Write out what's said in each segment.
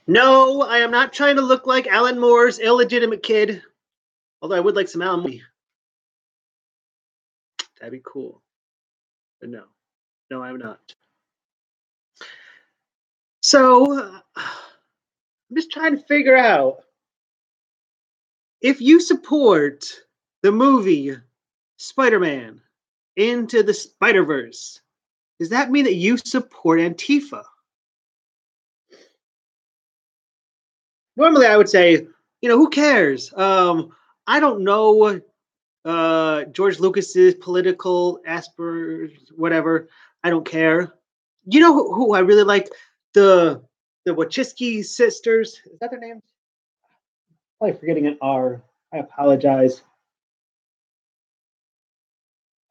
No, I am not trying to look like Alan Moore's illegitimate kid. Although I would like some Alan Moore. That'd be cool. But no. No, I'm not. So I'm just trying to figure out if you support the movie Spider-Man Into the Spider-Verse, does that mean that you support Antifa? Normally I would say, who cares? I don't know George Lucas's political aspirations, whatever. I don't care. You know who I really like? The Wachowski sisters. Is that their name? Probably forgetting an R. I apologize.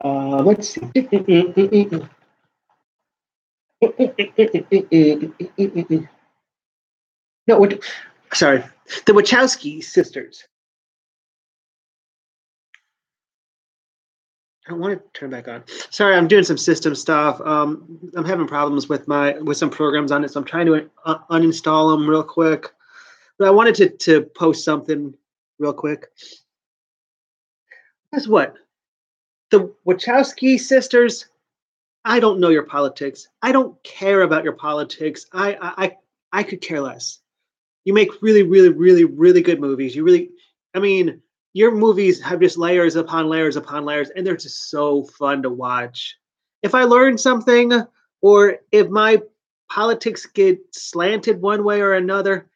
Let's see. No, sorry. The Wachowski sisters. I don't want to turn back on. Sorry, I'm doing some system stuff. I'm having problems with some programs on it, so I'm trying to uninstall them real quick. But I wanted to post something real quick. Guess what? The Wachowski sisters. I don't know your politics. I don't care about your politics. I could care less. You make really, really, really, really good movies. I mean, your movies have just layers upon layers upon layers, and they're just so fun to watch. If I learn something, or if my politics get slanted one way or another,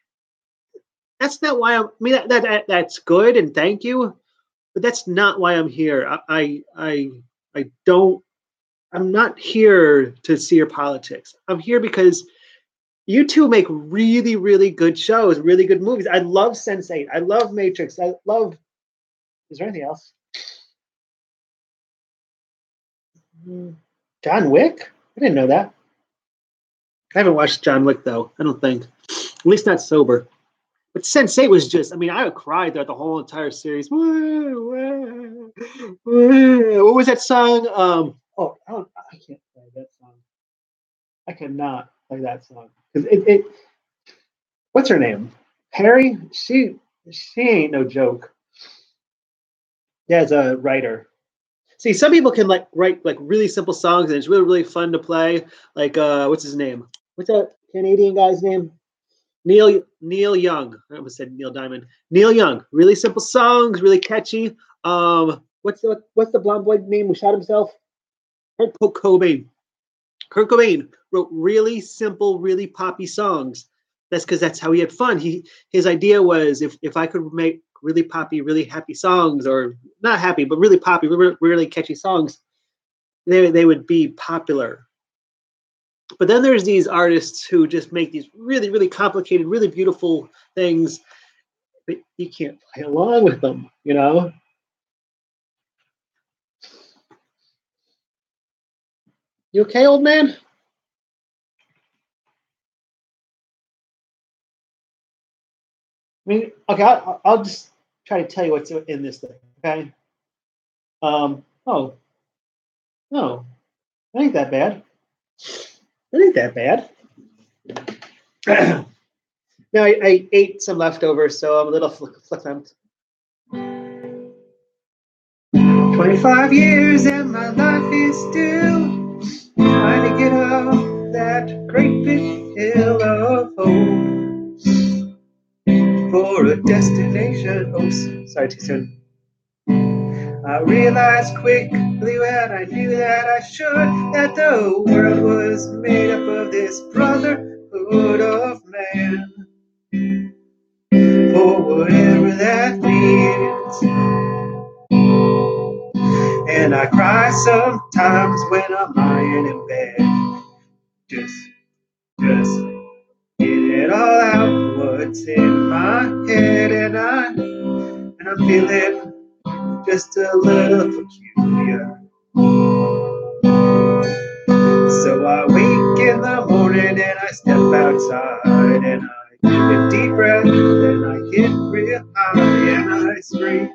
that's not why I mean, that's good, and thank you, but that's not why I'm here. I don't. I'm not here to see your politics. I'm here because you two make really, really good shows, really good movies. I love Sense8. I love Matrix. I love. Is there anything else? John Wick? I didn't know that. I haven't watched John Wick though. I don't think. At least not sober. But Sense8 was just. I mean, I cried throughout the whole entire series. What was that song? I can't play that song. I cannot play that song because it. What's her name? Perry. She ain't no joke. Yeah, as a writer. See, some people can write really simple songs and it's really, really fun to play. Like what's his name? What's that Canadian guy's name? Neil Young. I almost said Neil Diamond. Neil Young. Really simple songs, really catchy. What's the blonde boy name who shot himself? Kurt Cobain. Kurt Cobain wrote really simple, really poppy songs. That's because that's how he had fun. His idea was if I could make really poppy, really happy songs, or not happy, but really poppy, really, really catchy songs, they would be popular. But then there's these artists who just make these really, really complicated, really beautiful things, but you can't play along with them, You okay, old man? I mean, okay, I'll just try to tell you what's in this thing, okay? Oh, no, it ain't that bad. It ain't that bad. No, I ate some leftovers, so I'm a little flippant. 25 years and my life is still trying to get off that great big hill of hope for a destination. Oh, sorry, too soon. I realized quickly when I knew that I should that the world was made up of this brotherhood of man. For whatever that means. And I cry sometimes when I'm lying in bed. Just get it all out, what's in my head, and I'm feeling just a little peculiar. So I wake in the morning and I step outside and I take a deep breath and I get real high and I scream,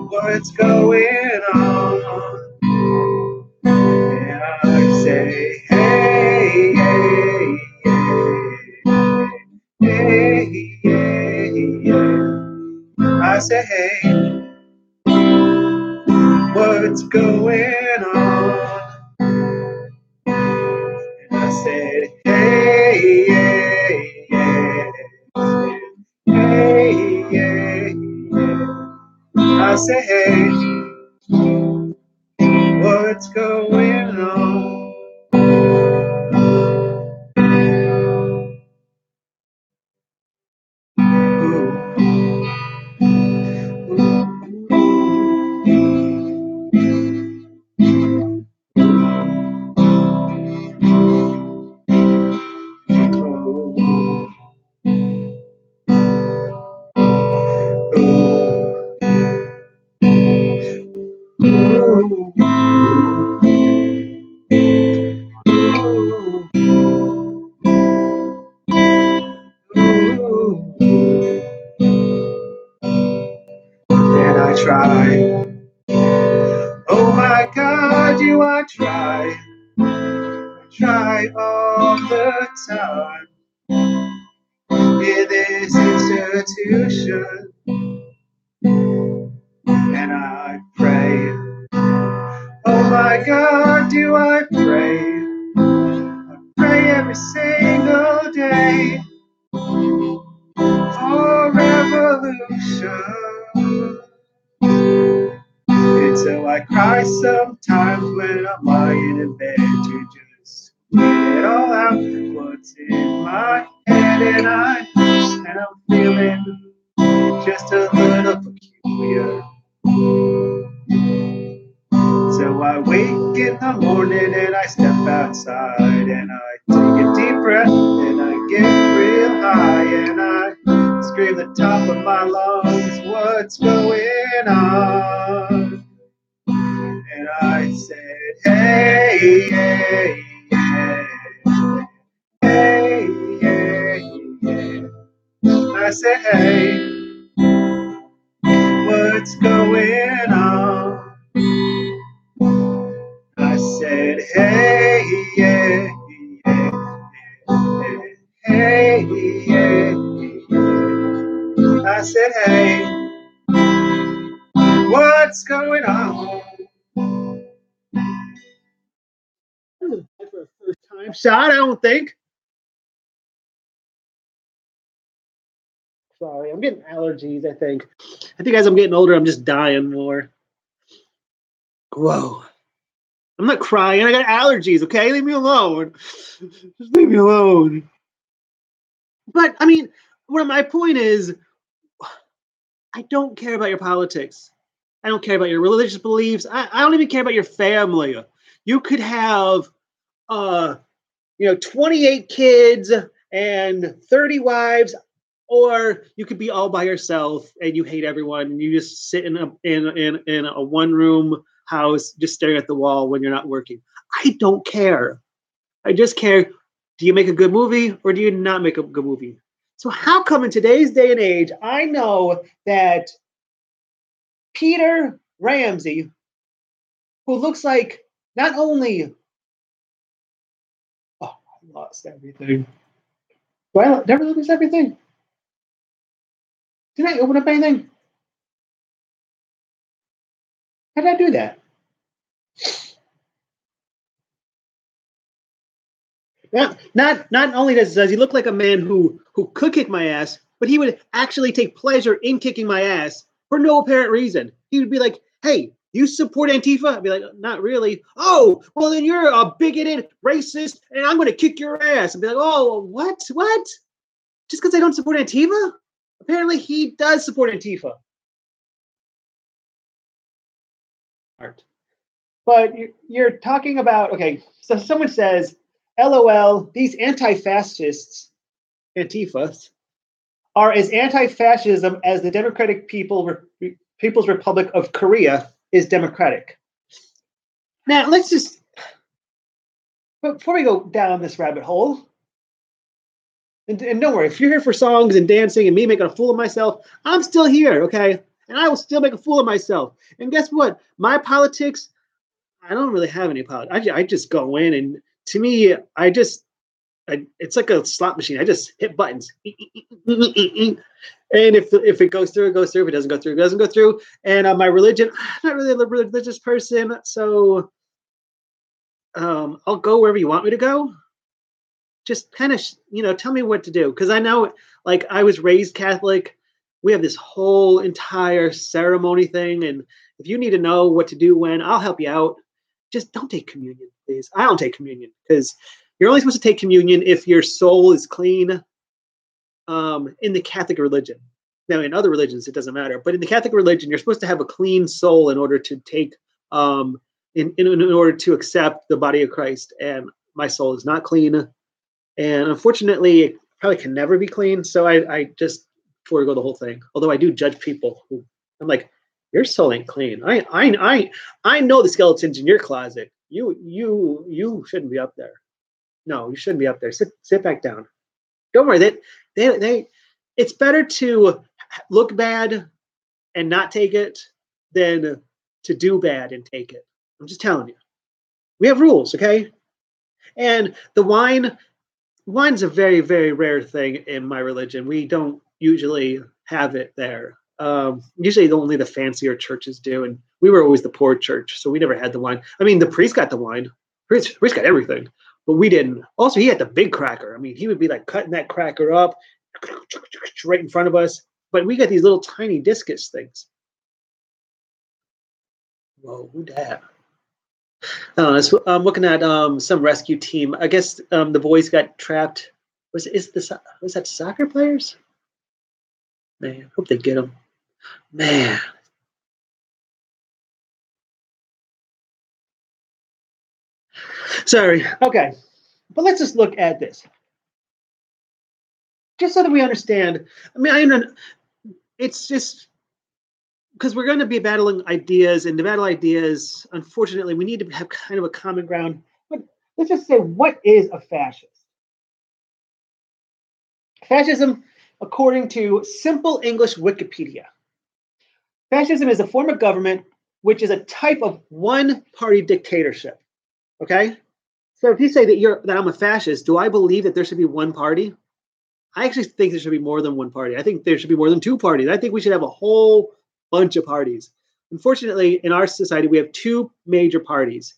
what's going on? And I say, hey, hey, hey. say, hey, what's going on? And I said, hey, yeah, yeah. Hey, yeah, yeah. I said, hey, what's going on? And I try. Oh my God, do I try? I try all the time in this institution. And I pray. Oh my God, do I pray? I pray every single day for revolution. And so I cry sometimes when I'm lying in bed to just get it all out what's in my head, and I'm feeling just a little peculiar. So I wake in the morning and I step outside and I take a deep breath and I get real high and I scream the top of my lungs, what's going on? And I said, hey, hey, hey, hey, hey, hey. I said, hey, what's going on? I said, hey, yeah, yeah, hey, yeah, yeah. I said, hey, what's going on? For a first time shot, I don't think. Sorry, I'm getting allergies, I think. I think as I'm getting older, I'm just dying more. Whoa. I'm not crying. I got allergies, okay? Leave me alone. Just leave me alone. But, I mean, what my point is, I don't care about your politics. I don't care about your religious beliefs. I don't even care about your family. You could have, 28 kids and 30 wives, or you could be all by yourself and you hate everyone and you just sit in a one room house just staring at the wall when you're not working. I don't care. I just care, do you make a good movie or do you not make a good movie? So how come in today's day and age, I know that Peter Ramsey, who looks like not only, oh, I lost everything. Do I never lose everything? Did I open up anything? How did I do that? Not only does he look like a man who could kick my ass, but he would actually take pleasure in kicking my ass for no apparent reason. He would be like, "Hey, you support Antifa?" I'd be like, "Not really." "Oh, well then you're a bigoted racist, and I'm going to kick your ass." I'd be like, "Oh, what? What? Just because I don't support Antifa?" Apparently, he does support Antifa. Art. But you're talking about, okay, so someone says, LOL, these anti-fascists, Antifas, are as anti-fascism as the Democratic People's Republic of Korea is democratic. Now, let's just, before we go down this rabbit hole, and don't worry, if you're here for songs and dancing and me making a fool of myself, I'm still here, okay? And I will still make a fool of myself. And guess what? My politics, I don't really have any politics. I just go in, and to me, it's like a slot machine. I just hit buttons. And if it goes through, it goes through. If it doesn't go through, it doesn't go through. And my religion, I'm not really a religious person, so I'll go wherever you want me to go. Just kind of, tell me what to do. Because I know, like, I was raised Catholic. We have this whole entire ceremony thing. And if you need to know what to do when, I'll help you out. Just don't take communion, please. I don't take communion because you're only supposed to take communion if your soul is clean in the Catholic religion. Now, in other religions, it doesn't matter. But in the Catholic religion, you're supposed to have a clean soul in order to take, in order to accept the body of Christ. And my soul is not clean. And unfortunately, it probably can never be clean. So I just forego the whole thing. Although I do judge people who, I'm like, your soul ain't clean. I know the skeletons in your closet. You shouldn't be up there. No, you shouldn't be up there. Sit back down. Don't worry. They it's better to look bad and not take it than to do bad and take it. I'm just telling you. We have rules, okay? And the wine's a very, very rare thing in my religion. We don't usually have it there. Usually only the fancier churches do, and we were always the poor church, so we never had the wine. I mean, the priest got the wine. Priest got everything, but we didn't. Also, he had the big cracker. I mean, he would be like cutting that cracker up right in front of us, but we got these little tiny discus things. Whoa, who dat? I'm looking at some rescue team. I guess the boys got trapped. Was that soccer players? Man, hope they get them. Man. Sorry. Okay. But let's just look at this. Just so that we understand. I mean, it's just because we're going to be battling ideas, and to battle ideas, unfortunately, we need to have kind of a common ground. But let's just say, what is a fascist? Fascism, according to Simple English Wikipedia, fascism is a form of government which is a type of one-party dictatorship. Okay? So if you say that I'm a fascist, do I believe that there should be one party? I actually think there should be more than one party. I think there should be more than two parties. I think we should have a whole bunch of parties. Unfortunately, in our society, we have two major parties.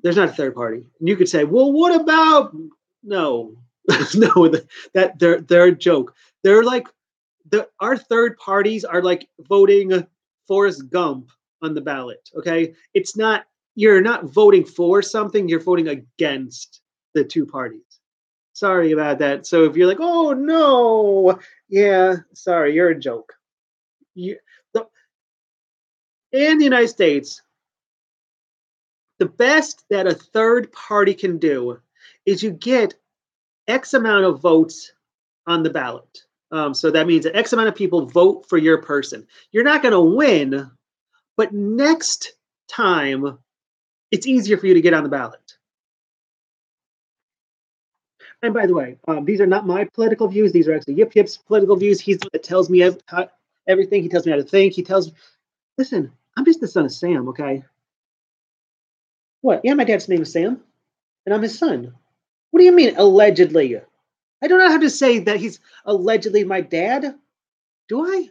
There's not a third party. And you could say, well, what about no, no, that they're a joke. They're like our third parties are like voting Forrest Gump on the ballot. Okay, it's not. You're not voting for something. You're voting against the two parties. Sorry about that. So if you're like, oh no, yeah, sorry, you're a joke. In the United States, the best that a third party can do is you get X amount of votes on the ballot. So that means that X amount of people vote for your person. You're not going to win, but next time, it's easier for you to get on the ballot. And by the way, these are not my political views. These are actually Yip Yip's political views. He's the one that tells me everything. He tells me how to think. He tells me, listen, I'm just the son of Sam, okay? What? Yeah, my dad's name is Sam, and I'm his son. What do you mean, allegedly? I don't know how to say that he's allegedly my dad. Do I?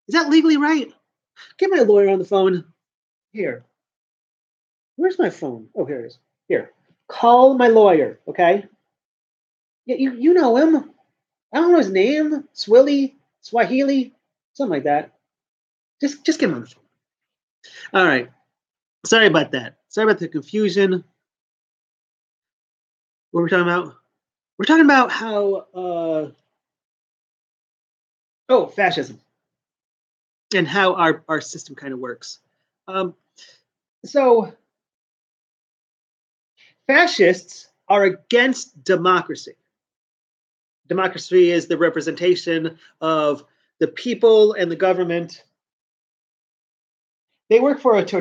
Is that legally right? Get my lawyer on the phone. Here. Where's my phone? Oh, here it is. Here. Call my lawyer, okay? Yeah, you know him. I don't know his name. Swahili, something like that. Just get him on the phone. All right. Sorry about that. Sorry about the confusion. What were we talking about? We're talking about how fascism and how our system kind of works. So fascists are against democracy. Democracy is the representation of the people and the government. They work towards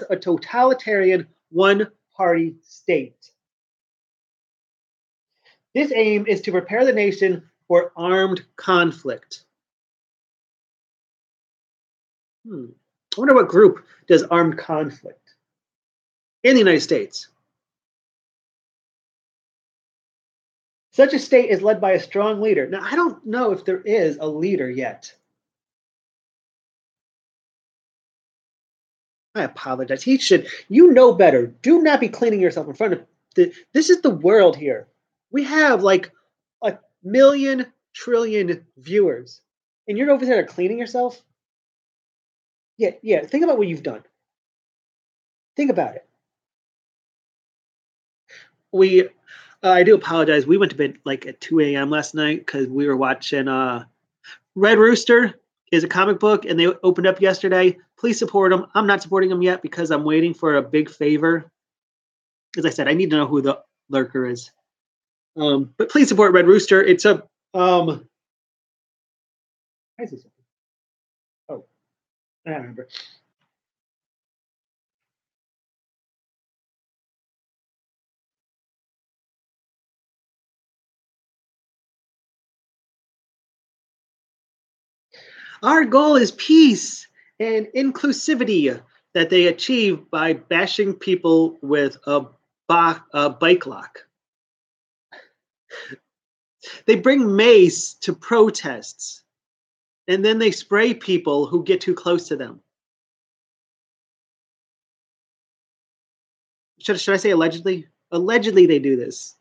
a totalitarian one-party state. This aim is to prepare the nation for armed conflict. I wonder what group does armed conflict. in the United States. Such a state is led by a strong leader. Now, I don't know if there is a leader yet. I apologize. He should, you know better. Do not be cleaning yourself in front of this is the world here. We have like a million trillion viewers, and you're over there cleaning yourself. Yeah. Think about what you've done. Think about it. I do apologize. We went to bed like at 2 a.m. last night because we were watching Red Rooster is a comic book, and they opened up yesterday. Please support them. I'm not supporting them yet because I'm waiting for a big favor. As I said, I need to know who the lurker is. But please support Red Rooster. It's a why is this? Oh, I don't remember. Our goal is peace and inclusivity that they achieve by bashing people with a bike lock. They bring mace to protests, and then they spray people who get too close to them. Should I say allegedly? Allegedly, they do this.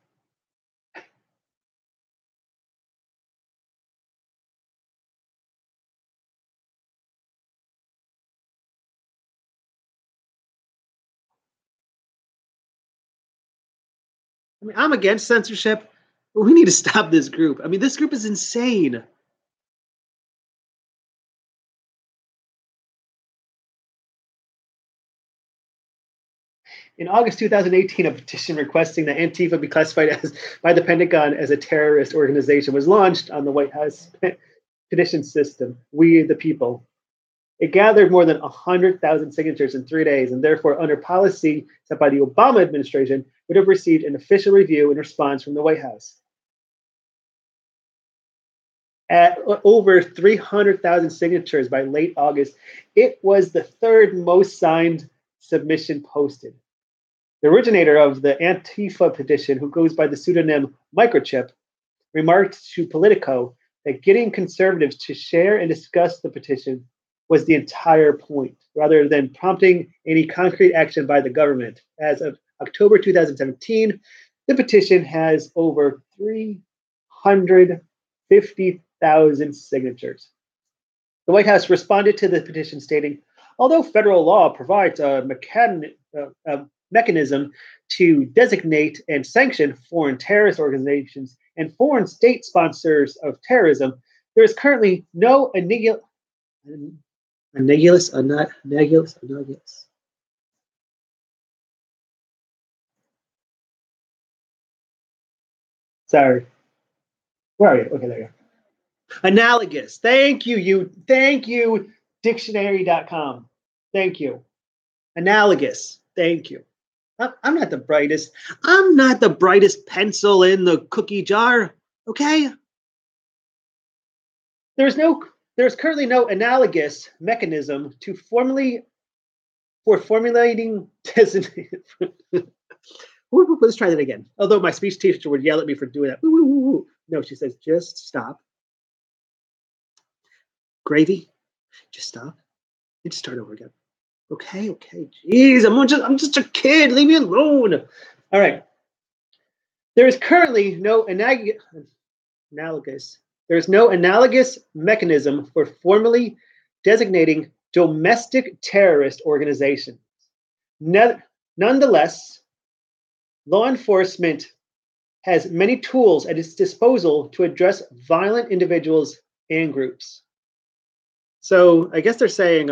I mean, I'm against censorship, but we need to stop this group. I mean, this group is insane. In August 2018, a petition requesting that Antifa be classified by the Pentagon as a terrorist organization was launched on the White House petition system, We the People. It gathered more than 100,000 signatures in 3 days, and therefore, under policy set by the Obama administration, would have received an official review and response from the White House. At over 300,000 signatures by late August, it was the third most signed submission posted. The originator of the Antifa petition, who goes by the pseudonym Microchip, remarked to Politico that getting conservatives to share and discuss the petition was the entire point, rather than prompting any concrete action by the government. As of October 2017, the petition has over 350,000 signatures. The White House responded to the petition stating, although federal law provides a mechanism to designate and sanction foreign terrorist organizations and foreign state sponsors of terrorism, there is currently no analogous. Sorry. Where are you? Okay, there you go. Analogous. Thank you. Thank you, dictionary.com. Thank you. Analogous. Thank you. I'm not the brightest. I'm not the brightest pencil in the cookie jar. Okay. There's currently no analogous mechanism for formulating designated. Let's try that again. Although my speech teacher would yell at me for doing that. No, she says, just stop. Gravy, just stop and just start over again. Okay. Jeez, I'm just a kid. Leave me alone. All right. There is currently no analogous. There is no analogous mechanism for formally designating domestic terrorist organizations. Nonetheless, law enforcement has many tools at its disposal to address violent individuals and groups. So I guess they're saying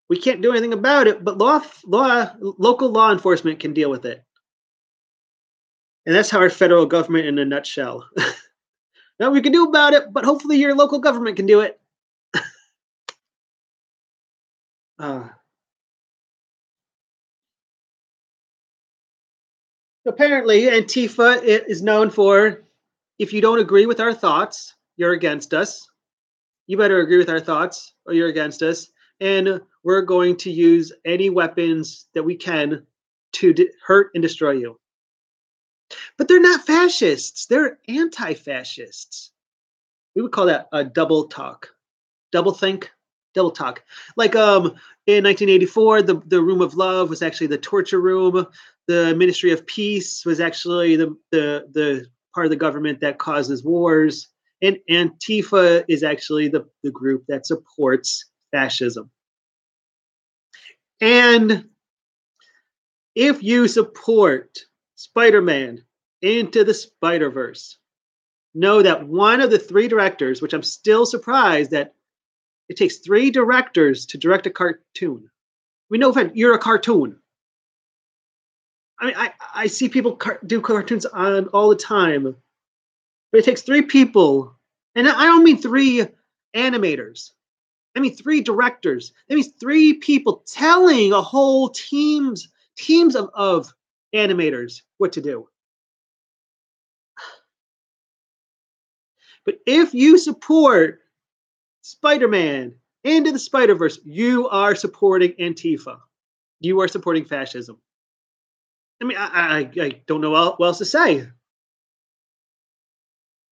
we can't do anything about it, but local law enforcement can deal with it. And that's how our federal government in a nutshell. Now we can do about it, but hopefully your local government can do it. Apparently, Antifa is known for, if you don't agree with our thoughts, you're against us. You better agree with our thoughts or you're against us. And we're going to use any weapons that we can to hurt and destroy you. But they're not fascists. They're anti-fascists. We would call that a double talk, double think, double talk. Like in 1984, the Room of Love was actually the torture room. The Ministry of Peace was actually the part of the government that causes wars. And Antifa is actually the group that supports fascism. And if you support Spider-Man Into the Spider-Verse, know that one of the 3 directors, which I'm still surprised that it takes 3 directors to direct a cartoon. We know you're a cartoon. I mean, I see people do cartoons on all the time, but it takes 3 people, and I don't mean 3 animators. I mean 3 directors. That means 3 people telling a whole teams of animators what to do. But if you support Spider-Man Into the Spider-Verse, you are supporting Antifa. You are supporting fascism. I mean, I don't know what else to say.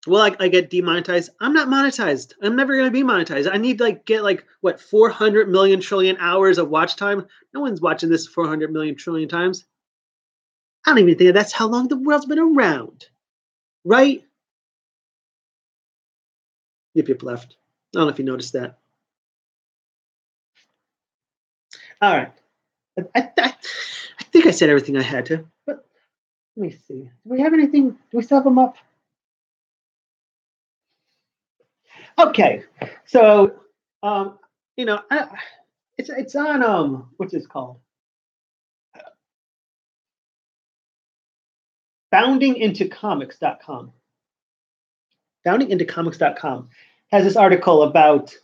Well, I get demonetized. I'm not monetized. I'm never going to be monetized. I need to get 400 million trillion hours of watch time. No one's watching this 400 million trillion times. I don't even think that's how long the world's been around, right? Yip left. I don't know if you noticed that. All right. I think I said everything I had to, but let me see. Do we have anything? Do we still have them up? Okay. So, it's on what's this called? Boundingintocomics.com. Boundingintocomics.com has this article about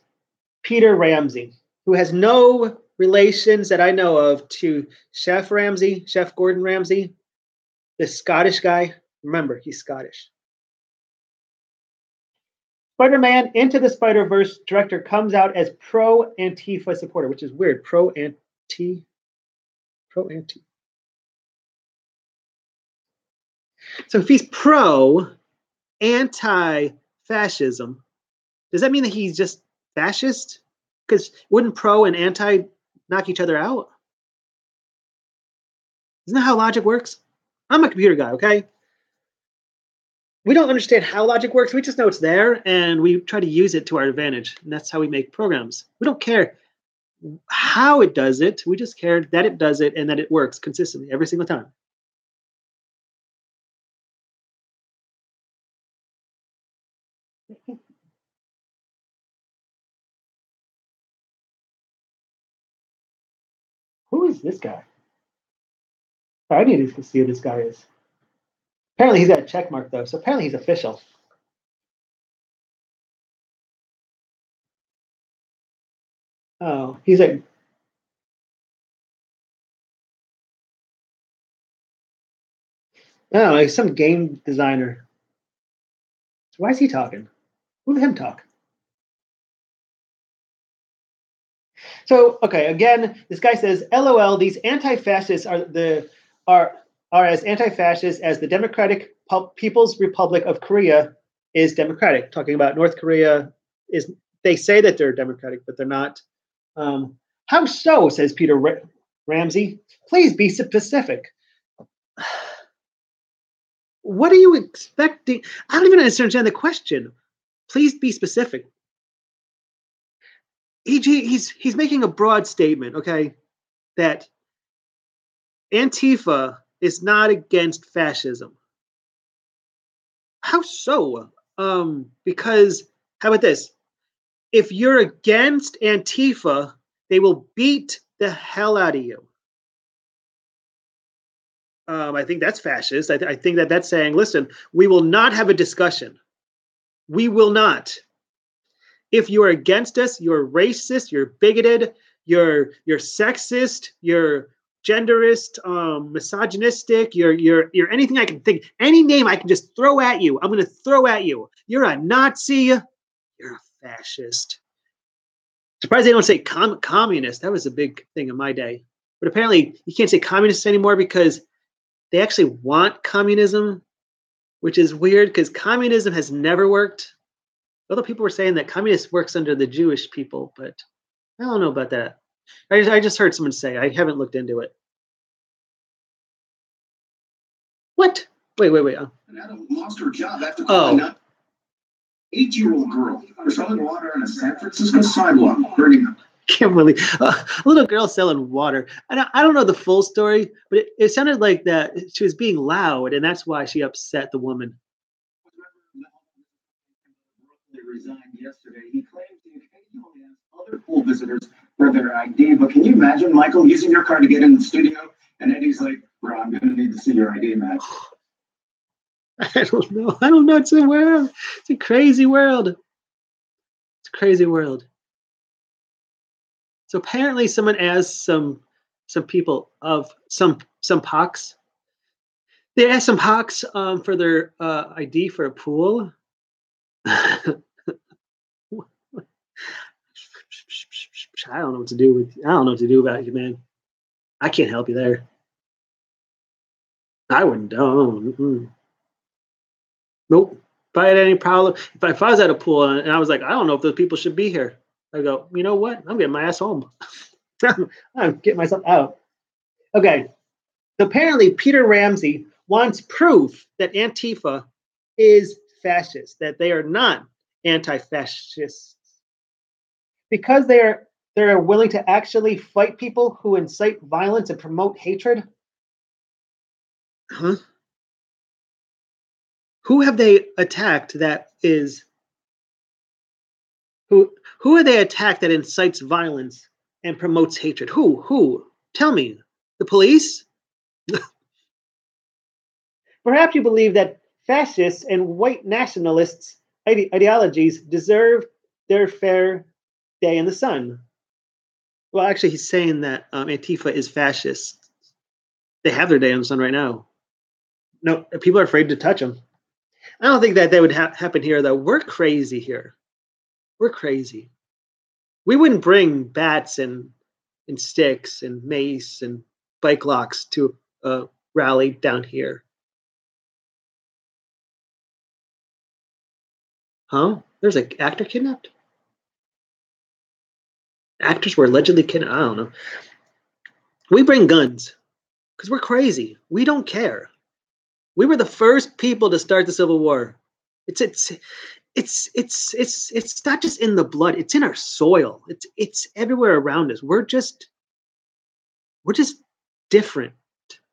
Peter Ramsey, who has no relations that I know of to Chef Gordon Ramsay, the Scottish guy. Remember, he's Scottish. Spider-Man Into the Spider-Verse director comes out as pro-Antifa supporter, which is weird. Pro-anti. So if he's pro-anti-fascism, does that mean that he's just fascist? Because wouldn't pro and anti knock each other out? Isn't that how logic works? I'm a computer guy, okay? We don't understand how logic works. We just know it's there, and we try to use it to our advantage. And that's how we make programs. We don't care how it does it. We just care that it does it and that it works consistently every single time. Who is this guy? I need to see who this guy is. Apparently he's got a check mark, though, so apparently he's official. Oh, he's like... Oh, like some game designer. So why is he talking? Who let him talk? So, okay, again, this guy says, LOL, these anti-fascists are as anti-fascist as the Democratic People's Republic of Korea is democratic. Talking about North Korea, they say that they're democratic, but they're not. How so, says Peter Ramsey. Please be specific. What are you expecting? I don't even understand the question. Please be specific. He's making a broad statement, okay, that Antifa is not against fascism. How so? Because how about this? If you're against Antifa, they will beat the hell out of you. I think that's fascist. I think that's saying, listen, we will not have a discussion. We will not. If you are against us, you're racist, you're bigoted, you're sexist, you're genderist, misogynistic, you're anything I can think, any name I can just throw at you, I'm going to throw at you. You're a Nazi, you're a fascist. Surprised they don't say communist. That was a big thing in my day. But apparently you can't say communists anymore because they actually want communism, which is weird because communism has never worked. Although people were saying that communist works under the Jewish people, but I don't know about that. I just heard someone say. I haven't looked into it. What? Wait. An adult lost her job after calling an 8-year-old girl for selling water on a San Francisco sidewalk, burning up. Can't believe a little girl selling water. I don't know the full story, but it sounded like that she was being loud, and that's why she upset the woman. He resigned yesterday. He claims he occasionally asks other pool visitors for their ID. But can you imagine, Michael, using your car to get in the studio, and Eddie's like, "Bro, I'm gonna need to see your ID, man." I don't know. It's a world. It's a crazy world. It's a crazy world. So apparently, someone asked some people of some pox. They asked some pox for their ID for a pool. I don't know what to do with. I don't know what to do about you, man. I can't help you there. I wouldn't. Mm-mm. Nope. If I had any problem, if I was at a pool and I was like, I don't know if those people should be here, I go, you know what? I'm getting my ass home. I'm getting myself out. Okay. So apparently, Peter Ramsey wants proof that Antifa is fascist, that they are not anti-fascists, because they're willing to actually fight people who incite violence and promote hatred. Huh? Who have they attacked that is who have they attacked that incites violence and promotes hatred? Who? Tell me. The police? Perhaps you believe that fascists and white nationalists ideologies deserve their fair day in the sun. Well, actually, he's saying that Antifa is fascist. They have their day in the sun right now. No, people are afraid to touch them. I don't think that would happen here, though. We're crazy here. We're crazy. We wouldn't bring bats and sticks and mace and bike locks to a rally down here. Huh? There's an actor kidnapped? Actors were allegedly kidnapped. I don't know. We bring guns because we're crazy. We don't care. We were the first people to start the Civil War. It's not just in the blood. It's in our soil. It's everywhere around us. We're just different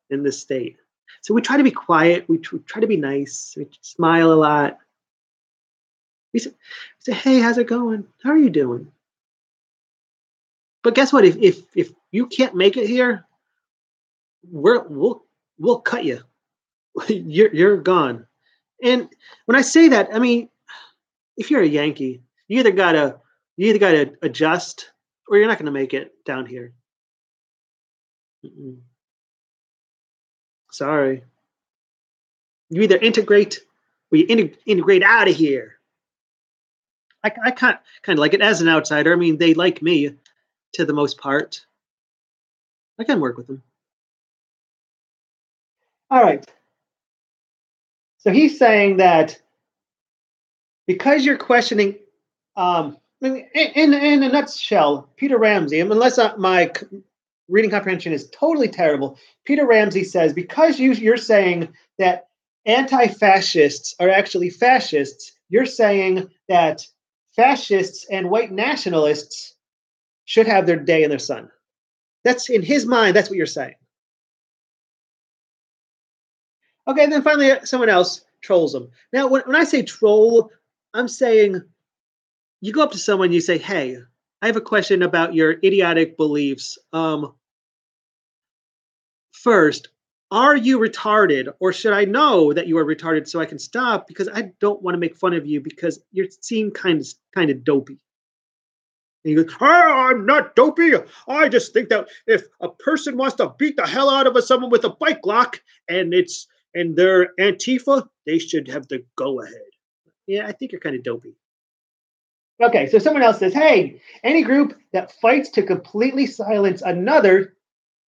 in this state. So we try to be quiet. We try to be nice. We smile a lot. We say, hey, how's it going? How are you doing? But guess what? If you can't make it here, we'll cut you. You're gone. And when I say that, I mean, if you're a Yankee, you either gotta adjust or you're not gonna make it down here. Mm-mm. Sorry. You either integrate or you integrate out of here. I kind of like it as an outsider. I mean, they like me to the most part. I can work with them. All right. So he's saying that because you're questioning, in a nutshell, Peter Ramsey, unless my reading comprehension is totally terrible, Peter Ramsey says because you're saying that anti-fascists are actually fascists, you're saying that fascists and white nationalists should have their day in the sun. That's in his mind. That's what you're saying. Okay, and then finally, someone else trolls him. Now, when I say troll, I'm saying you go up to someone, you say, "Hey, I have a question about your idiotic beliefs. First, are you retarded, or should I know that you are retarded so I can stop? Because I don't want to make fun of you because you seem kind of dopey." And he goes, "Oh, I'm not dopey. I just think that if a person wants to beat the hell out of someone with a bike lock and they're Antifa, they should have the go ahead." Yeah, I think you're kind of dopey. Okay, so someone else says, "Hey, any group that fights to completely silence another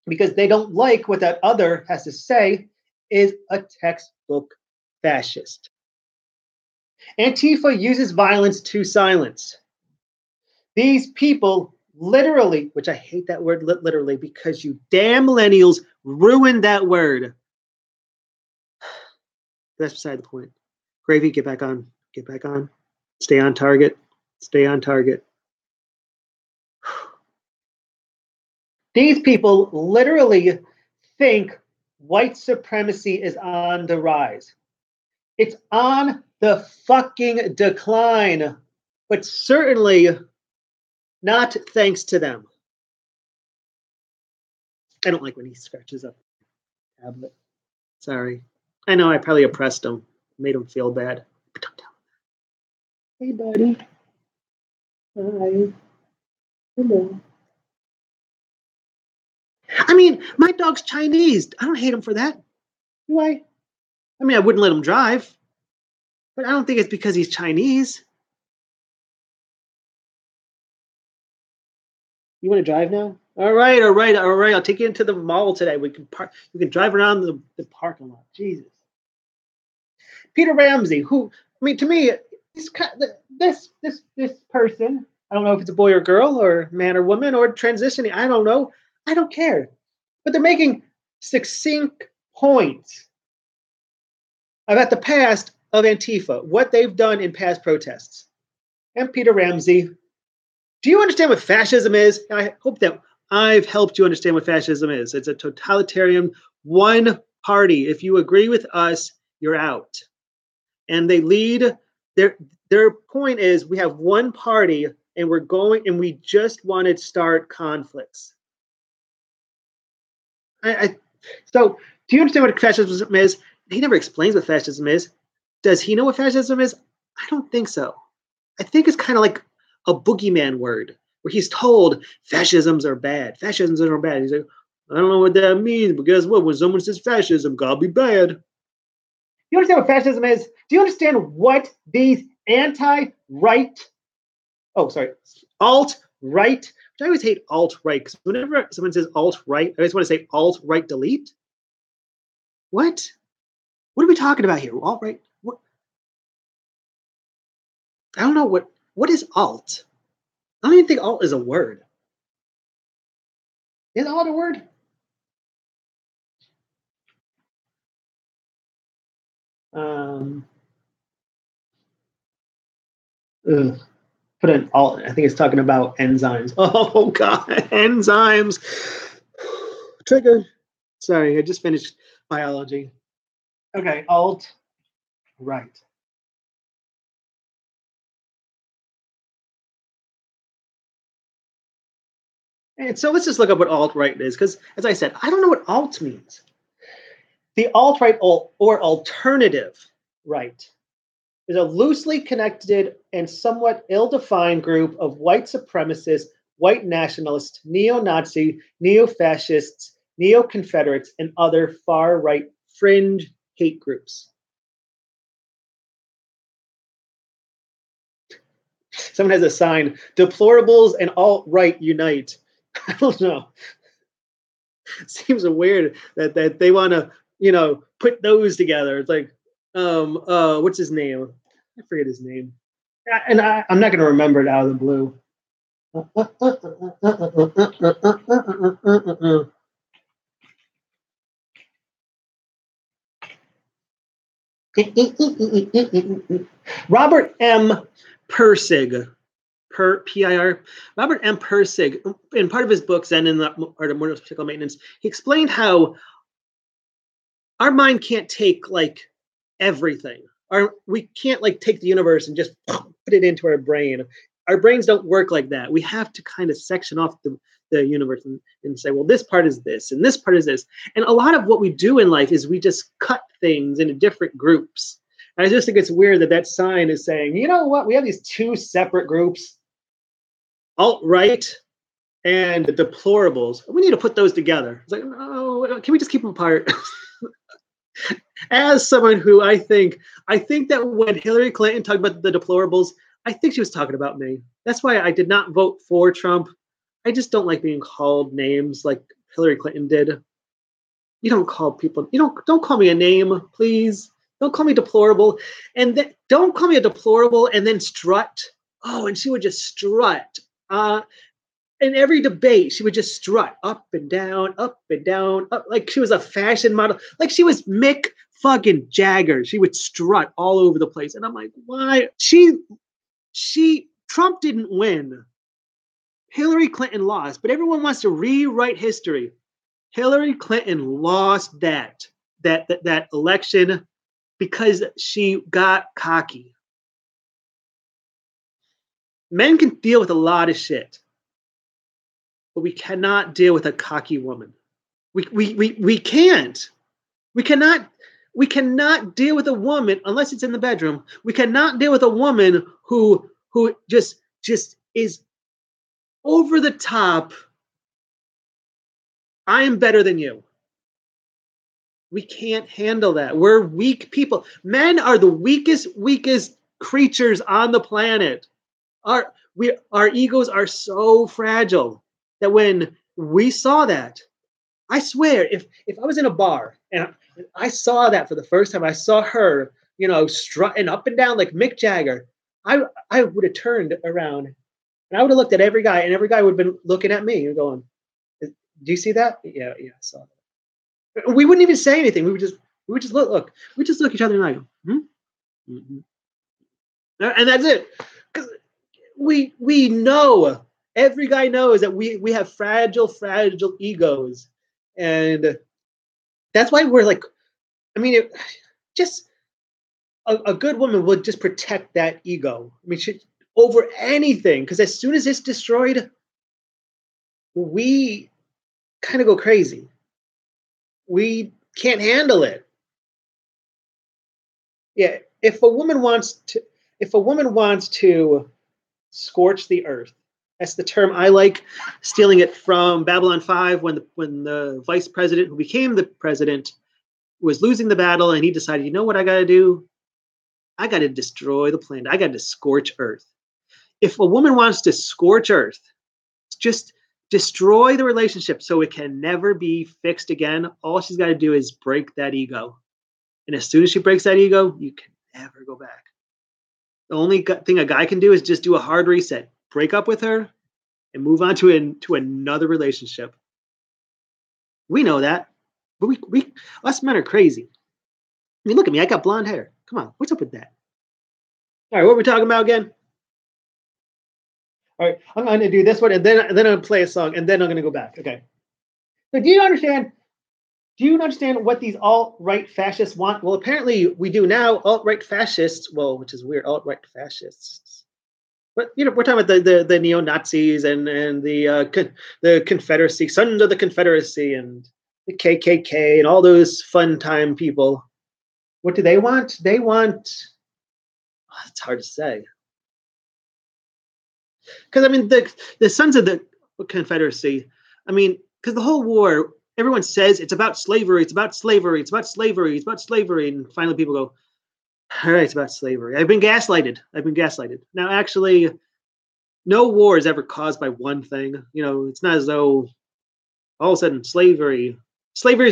because they don't like what that other has to say, is a textbook fascist. Antifa uses violence to silence. These people literally, which I hate that word literally because you damn millennials ruined that word. That's beside the point. Gravy, get back on. Get back on. Stay on target. Stay on target. These people literally think white supremacy is on the rise. It's on the fucking decline, but certainly not thanks to them. I don't like when he scratches up the tablet. Sorry. I know I probably oppressed him, made him feel bad. But don't tell him. Hey, buddy. Hi. Hello. I mean, my dog's Chinese. I don't hate him for that. Do I? I mean, I wouldn't let him drive, but I don't think it's because he's Chinese. You want to drive now? All right, all right, all right. I'll take you into the mall today. We can park. We can drive around the parking lot. Jesus. Peter Ramsey, who I mean, to me, he's this person. I don't know if it's a boy or girl or man or woman or transitioning. I don't know. I don't care. But they're making succinct points about the past of Antifa, what they've done in past protests. And Peter Ramsey, do you understand what fascism is? I hope that I've helped you understand what fascism is. It's a totalitarian one party. If you agree with us, you're out. And they lead their point is we have one party and we just want to start conflicts. So do you understand what fascism is? He never explains what fascism is. Does he know what fascism is? I don't think so. I think it's kind of like a boogeyman word where he's told fascisms are bad. Fascisms are bad. He's like, I don't know what that means, but guess what? When someone says fascism, gotta be bad. You understand what fascism is? Do you understand what these alt-right, I always hate alt-right because whenever someone says alt-right, I always want to say alt-right delete. What? What are we talking about here? Alt-right? What? I don't know what is alt. I don't even think alt is a word. Is alt a word? Put an alt. I think it's talking about enzymes. Oh god, enzymes. Trigger. Sorry, I just finished biology. Okay, alt right. And so let's just look up what alt-right is, because as I said, I don't know what alt means. The alt-right or alternative right is a loosely connected and somewhat ill-defined group of white supremacists, white nationalists, neo-Nazi, neo-fascists, neo-Confederates, and other far-right fringe hate groups. Someone has a sign, deplorables and alt-right unite. I don't know. Seems weird that they want to, put those together. It's like, what's his name? I forget his name. And I'm not going to remember it out of the blue. Robert M. Pirsig. PIR. Robert M. Pirsig, in part of his book, Zen in the Art of Motorcycle Maintenance, he explained how our mind can't take everything. We can't take the universe and just put it into our brain. Our brains don't work like that. We have to kind of section off the universe and say, well, this part is this and this part is this. And a lot of what we do in life is we just cut things into different groups. And I just think it's weird that sign is saying, you know what? We have these two separate groups, alt-right and the deplorables. We need to put those together. It's like, oh, can we just keep them apart? As someone who I think that when Hillary Clinton talked about the deplorables, I think she was talking about me. That's why I did not vote for Trump. I just don't like being called names. Hillary Clinton did. You don't call people, don't call me a name, please. Don't call me deplorable. And then don't call me a deplorable and then strut. Oh, and she would just strut. In every debate, she would just strut up and down, up, like she was a fashion model, like she was Mick fucking Jagger. She would strut all over the place. And I'm like, why? Trump didn't win. Hillary Clinton lost, but everyone wants to rewrite history. Hillary Clinton lost that election because she got cocky. Men can deal with a lot of shit, but we cannot deal with a cocky woman. We can't. We cannot deal with a woman unless it's in the bedroom. We cannot deal with a woman who just is over the top. I am better than you. We can't handle that. We're weak people. Men are the weakest creatures on the planet. Our egos are so fragile that when we saw that, I swear, if I was in a bar and I saw that for the first time, I saw her, strutting up and down like Mick Jagger, I would have turned around and I would have looked at every guy, and every guy would have been looking at me and going, "Do you see that? Yeah, I saw that." We wouldn't even say anything. We would just look. We just look at each other and I go, mm-hmm. And that's it. Because we know, every guy knows that we have fragile egos, and that's why we're like, I mean, just a good woman would just protect that ego. I mean, over anything, because as soon as it's destroyed, we kind of go crazy. We can't handle it. Yeah, if a woman wants to scorch the earth, that's the term I like, stealing it from Babylon 5 when the vice president who became the president was losing the battle, and he decided, you know what I got to do? I got to destroy the planet. I got to scorch earth. If a woman wants to scorch earth, just destroy the relationship so it can never be fixed again. All she's got to do is break that ego. And as soon as she breaks that ego, you can never go back. The only thing a guy can do is just do a hard reset, break up with her, and move on to another relationship. We know that, but we us men are crazy. I mean, look at me. I got blonde hair. Come on, what's up with that? All right, what are we talking about again? All right, I'm going to do this one, and then I'm going to play a song, and then I'm going to go back. Okay. So do you understand what these alt-right fascists want? Well, apparently we do now. Alt-right fascists, well, which is weird, alt-right fascists. But we're talking about the neo-Nazis and the Confederacy, Sons of the Confederacy, and the KKK, and all those fun time people. What do they want? They want. Oh, it's hard to say. Because I mean, the Sons of the Confederacy. I mean, because the whole war, everyone says it's about slavery, it's about slavery, it's about slavery, it's about slavery, and finally people go, all right, it's about slavery. I've been gaslighted. Now, actually, no war is ever caused by one thing. It's not as though all of a sudden slavery's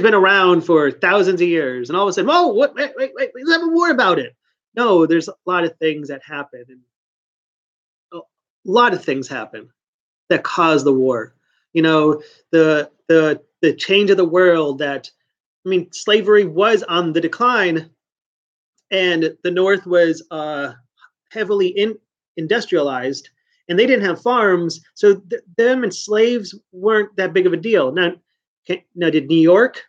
been around for thousands of years, and all of a sudden, wait, let's have a war about it. No, there's a lot of things that happen, and a lot of things happen that cause the war. The change of the world that, I mean, slavery was on the decline, and the North was heavily industrialized, and they didn't have farms, so them and slaves weren't that big of a deal. Now, did New York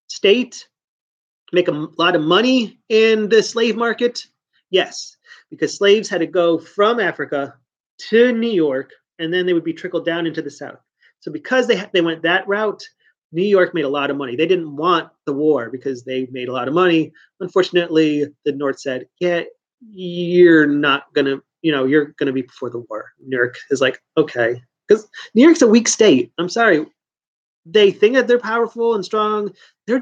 State make a lot of money in the slave market? Yes, because slaves had to go from Africa to New York, and then they would be trickled down into the South. So because they went that route, New York made a lot of money. They didn't want the war because they made a lot of money. Unfortunately, the North said, yeah, you're not going to, you're going to be before the war. New York is like, okay. Because New York's a weak state. I'm sorry. They think that they're powerful and strong. They're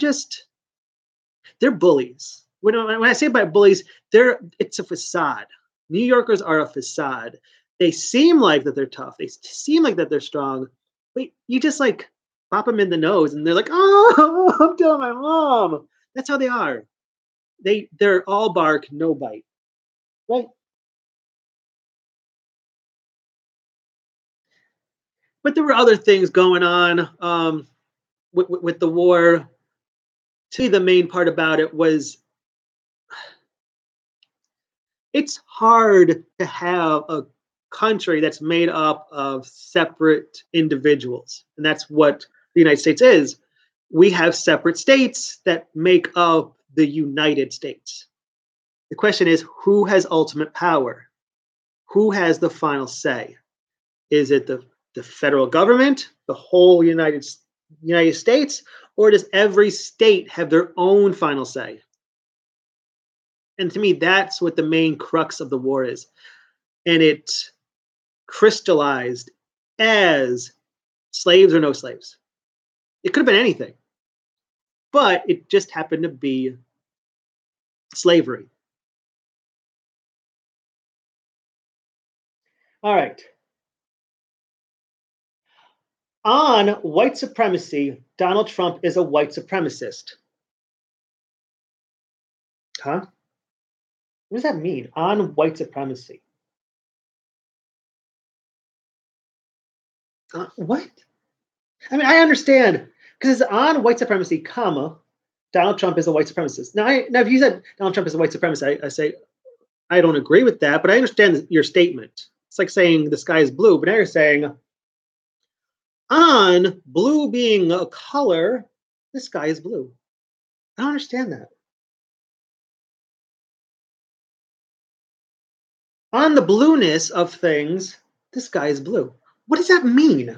bullies. When I say about bullies, it's a facade. New Yorkers are a facade. They seem like that they're tough. They seem like that they're strong. But you just like pop them in the nose, and they're like, "Oh, I'm telling my mom." That's how they are. They're all bark, no bite, right? But there were other things going on with the war. To me, the main part about it was it's hard to have a country that's made up of separate individuals. And that's what the United States is. We have separate states that make up the United States. The question is, who has ultimate power? Who has the final say? Is it the federal government, the whole United States, or does every state have their own final say? And to me, that's what the main crux of the war is. And it crystallized as slaves or no slaves. It could have been anything, but it just happened to be slavery. All right. On white supremacy, Donald Trump is a white supremacist. Huh? What does that mean? On white supremacy. What? I mean, I understand because it's on white supremacy, comma, Donald Trump is a white supremacist. Now, if you said Donald Trump is a white supremacist, I say I don't agree with that, but I understand your statement. It's like saying the sky is blue, but now you're saying on blue being a color, the sky is blue. I don't understand that. On the blueness of things, the sky is blue. What does that mean?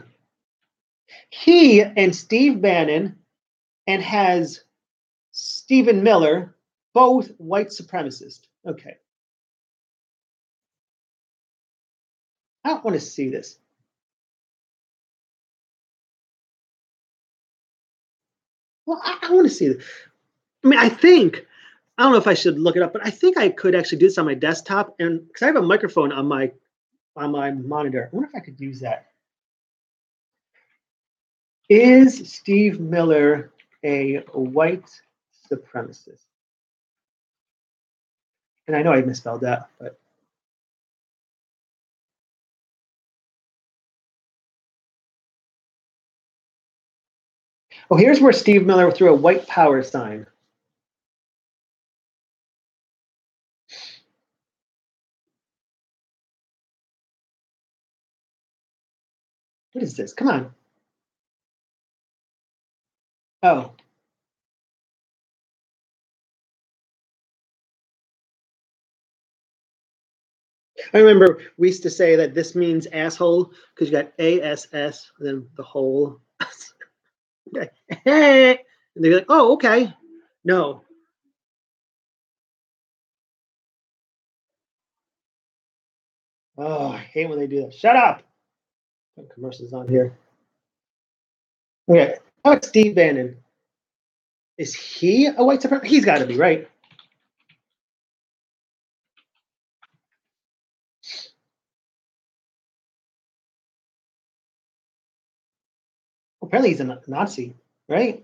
He and Steve Bannon and has Stephen Miller, both white supremacists. Okay. I don't want to see this. Well, I want to see this. I mean, I don't know if I should look it up, but I think I could actually do this on my desktop, and because I have a microphone on my monitor. I wonder if I could use that. Is Steve Miller a white supremacist? And I know I misspelled that, but oh, here's where Steve Miller threw a white power sign. What is this? Come on. Oh. I remember we used to say that this means asshole because you got ASS and then the whole. Hey, and they're like, oh, okay. No. Oh, I hate when they do that. Shut up. Commercials on here. Okay. How about Steve Bannon? Is he a white supremacist? He's got to be, right? Apparently he's a Nazi, right?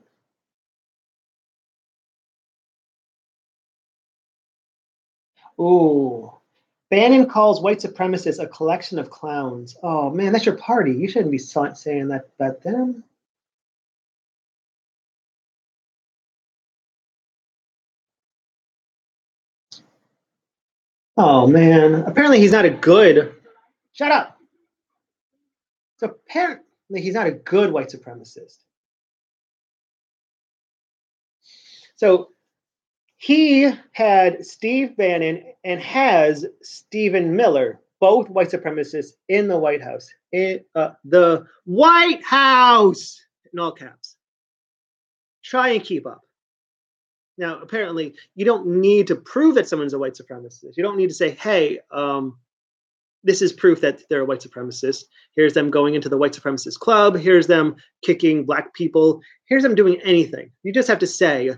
Oh, Bannon calls white supremacists a collection of clowns. Oh man, that's your party. You shouldn't be saying that about them. Oh man, apparently he's not a good. Shut up. So apparently he's not a good white supremacist. So he had Steve Bannon and has Stephen Miller, both white supremacists, in the White House. In the White House, in all caps. Try and keep up. Now, apparently, you don't need to prove that someone's a white supremacist. You don't need to say, hey, this is proof that they're a white supremacist. Here's them going into the white supremacist club. Here's them kicking black people. Here's them doing anything. You just have to say,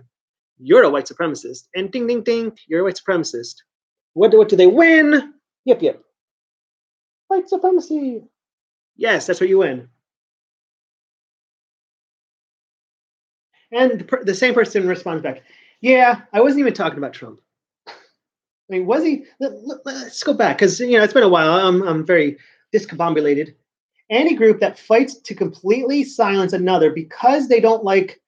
you're a white supremacist. And ding, ding, ding, you're a white supremacist. What do they win? Yep, yep. White supremacy. Yes, that's what you win. And the same person responds back, yeah, I wasn't even talking about Trump. I mean, was he? Let's go back because it's been a while. I'm very discombobulated. Any group that fights to completely silence another because they don't like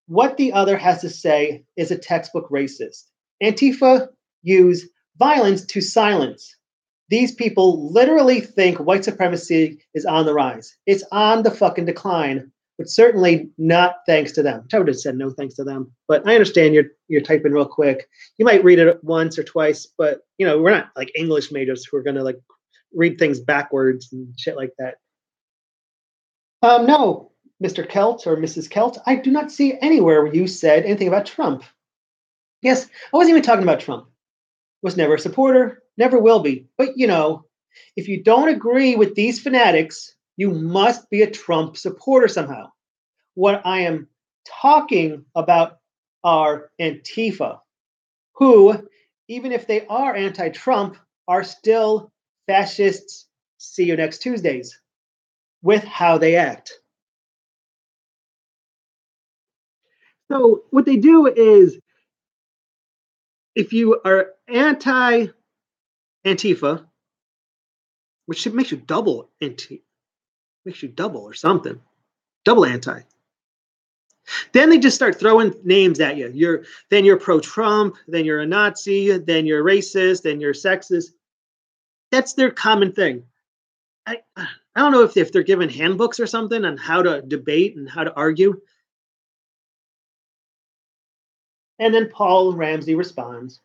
what the other has to say is a textbook racist. Antifa use violence to silence. These people literally think white supremacy is on the rise. It's on the fucking decline, but certainly not thanks to them. I would have said no thanks to them, but I understand you're typing real quick. You might read it once or twice, but we're not like English majors who are gonna like read things backwards and shit like that. No, Mr. Kelt or Mrs. Kelt, I do not see anywhere where you said anything about Trump. Yes, I wasn't even talking about Trump. Was never a supporter, never will be. But if you don't agree with these fanatics, you must be a Trump supporter somehow. What I am talking about are Antifa, who, even if they are anti-Trump, are still fascists. See you next Tuesdays with how they act. So what they do is, if you are anti-Antifa, which makes you double makes you double or something, double anti. Then they just start throwing names at you. Then you're pro-Trump, then you're a Nazi, then you're racist, then you're sexist. That's their common thing. I don't know if they're given handbooks or something on how to debate and how to argue. And then Paul Ramsey responds.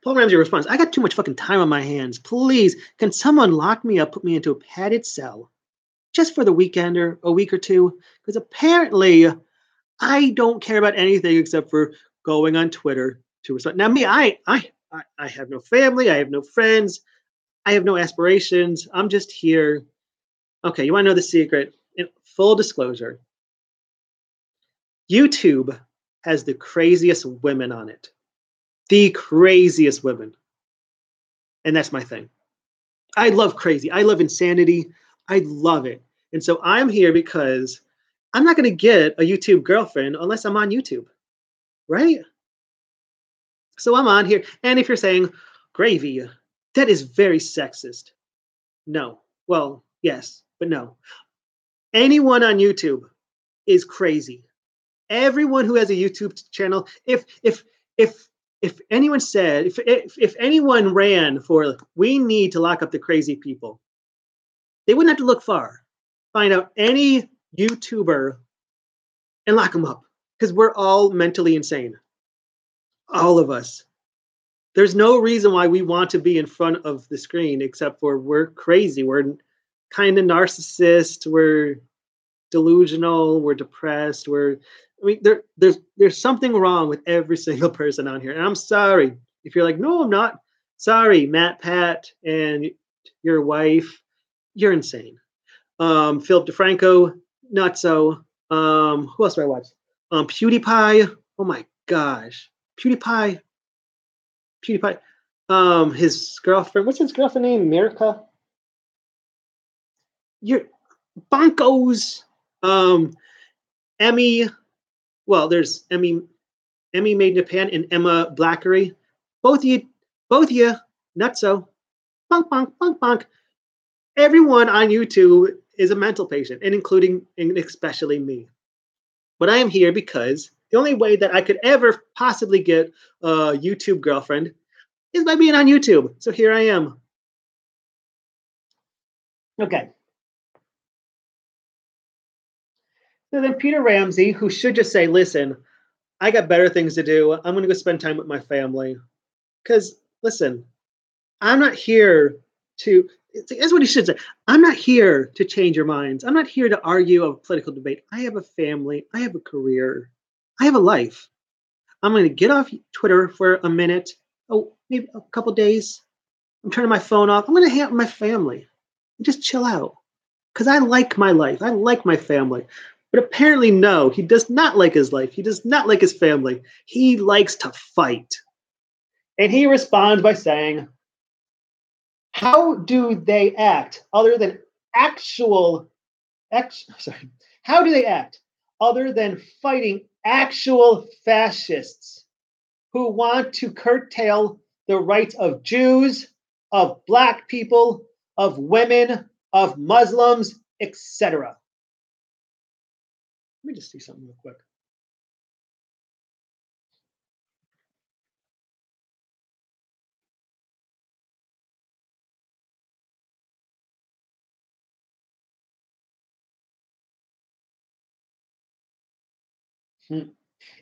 I got too much fucking time on my hands. Please, can someone lock me up, put me into a padded cell just for the weekend or a week or two? Because apparently I don't care about anything except for going on Twitter to respond. Now, me, I have no family. I have no friends. I have no aspirations. I'm just here. Okay, you want to know the secret? In full disclosure, YouTube has the craziest women on it. The craziest women. And that's my thing. I love crazy. I love insanity. I love it. And so I'm here because I'm not going to get a YouTube girlfriend unless I'm on YouTube. Right? So I'm on here. And if you're saying, gravy, that is very sexist. No. Well, yes, but no. Anyone on YouTube is crazy. Everyone who has a YouTube channel, if anyone said, if anyone ran for, we need to lock up the crazy people, they wouldn't have to look far. Find out any YouTuber and lock them up, because we're all mentally insane. All of us. There's no reason why we want to be in front of the screen except for we're crazy. We're kind of narcissist. We're delusional. We're depressed. There's something wrong with every single person on here. And I'm sorry if you're like, no, I'm not. Sorry, Matt, Pat, and your wife. You're insane. Philip DeFranco, not so. Who else do I watch? PewDiePie. Oh my gosh, PewDiePie. His girlfriend. What's his girlfriend name? Mirka. You're bonkos. Emmy. Well, there's Emmy Made in Japan and Emma Blackery. Both of you, not so. Bonk, bonk, bonk, bonk. Everyone on YouTube is a mental patient, and especially me. But I am here because the only way that I could ever possibly get a YouTube girlfriend is by being on YouTube. So here I am. Okay. So then Peter Ramsey, who should just say, listen, I got better things to do. I'm going to go spend time with my family. Because, listen, I'm not here to, that's what he should say. I'm not here to change your minds. I'm not here to argue a political debate. I have a family. I have a career. I have a life. I'm going to get off Twitter for a minute. Oh, maybe a couple days. I'm turning my phone off. I'm going to hang out with my family and just chill out. Because I like my life. I like my family. But apparently, no, he does not like his life. He does not like his family. He likes to fight. And he responds by saying, how do they act other than How do they act other than fighting actual fascists who want to curtail the rights of Jews, of black people, of women, of Muslims, etc.? Let me just see something real quick.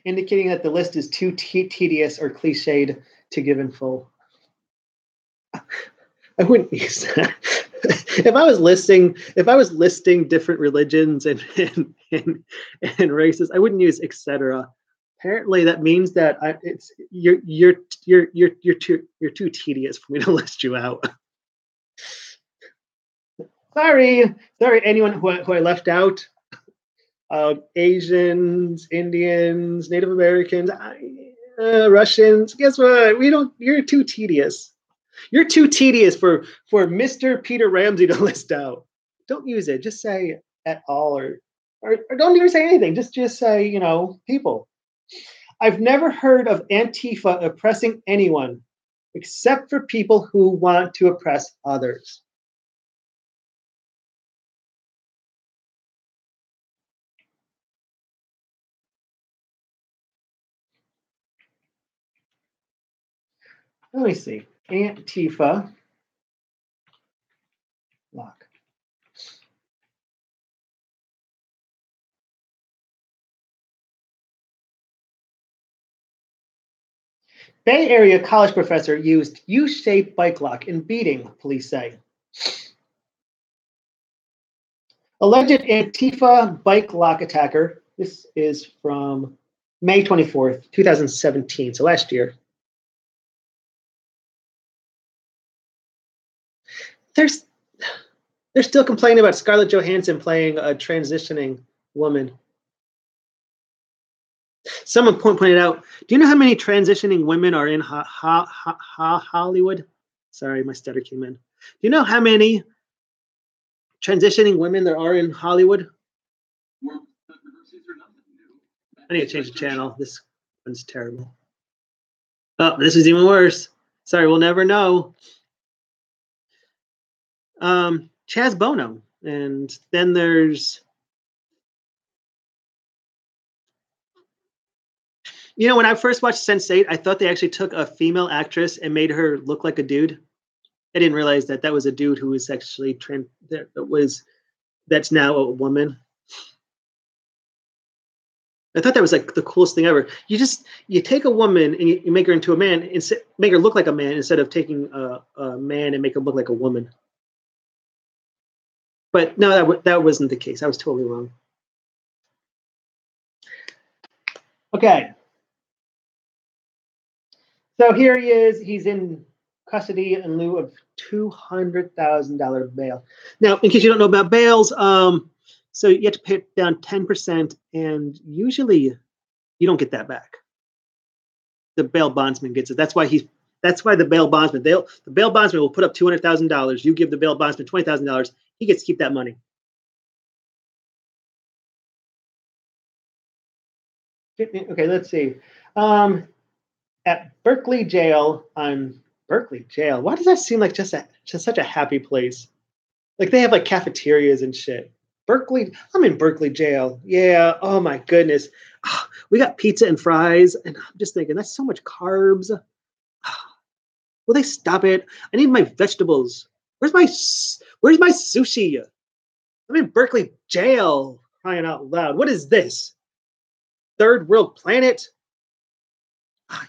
Indicating that the list is too tedious or cliched to give in full. I wouldn't use that. If I was listing different religions and races, I wouldn't use etc. Apparently, that means that you're too tedious for me to list you out. Sorry, anyone who I left out. Asians, Indians, Native Americans, Russians. Guess what? You're too tedious. You're too tedious for Mr. Peter Ramsey to list out. Don't use it. Just say at all, or don't even say anything. Just say, people. I've never heard of Antifa oppressing anyone except for people who want to oppress others. Let me see. Antifa. Lock. Bay Area college professor used U-shaped bike lock in beating, police say. Alleged Antifa bike lock attacker. This is from May 24th, 2017, so last year. They're still complaining about Scarlett Johansson playing a transitioning woman. Someone pointed out, do you know how many transitioning women are in Hollywood? Sorry, my stutter came in. Do you know how many transitioning women there are in Hollywood? I need to change the channel. This one's terrible. Oh, this is even worse. Sorry, we'll never know. Chaz Bono. And then there's... when I first watched Sense8, I thought they actually took a female actress and made her look like a dude. I didn't realize that was a dude who was actually that's now a woman. I thought that was like the coolest thing ever. You take a woman and you make her into a man and make her look like a man instead of taking a man and make her look like a woman. But no, that wasn't the case. I was totally wrong. Okay. So here he is. He's in custody in lieu of $200,000 bail. Now, in case you don't know about bails, so you have to pay down 10%, and usually you don't get that back. The bail bondsman gets it. That's why the bail bondsman. The bail bondsman will put up $200,000. You give the bail bondsman $20,000. He gets to keep that money. Okay, let's see. At Berkeley Jail, Berkeley Jail. Why does that seem like just such a happy place? Like they have like cafeterias and shit. Berkeley, I'm in Berkeley Jail. Yeah. Oh my goodness. We got pizza and fries, and I'm just thinking that's so much carbs. Will they stop it? I need my vegetables. Where's my sushi? I'm in Berkeley Jail. Crying out loud. What is this? Third world planet?